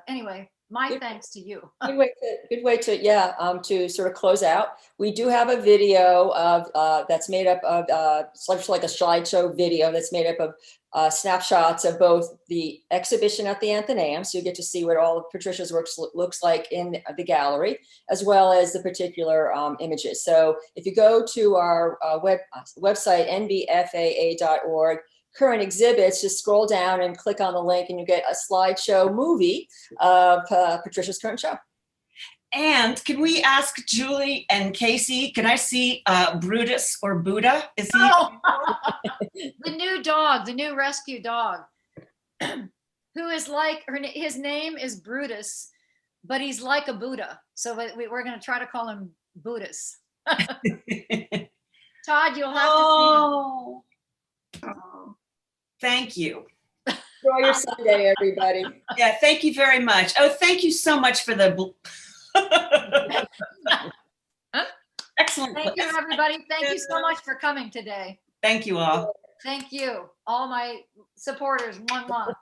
Anyway, my thanks to you. Good way to sort of close out. We do have a video of that's made up of sort like a slideshow video that's made up of snapshots of both the exhibition at the Athenaeum, so you get to see what all of Patricia's works looks like in the gallery, as well as the particular images. So if you go to our website, nbfaa.org, current exhibits, just scroll down and click on the link and you get a slideshow movie of Patricia's current show. And can we ask Julie and Casey, can I see Brutus or Buddha? Is he? Oh, the new dog, the new rescue dog, who is like, his name is Brutus, but he's like a Buddha. So we're going to try to call him Buddhas. Todd, you'll have to see him. Oh. Thank you. Enjoy your Sunday, everybody. Yeah, thank you very much. Oh, thank you so much for the excellent. Thank you, everybody. Thank you so much for coming today. Thank you all. Thank you, all my supporters. Mwah, mwah.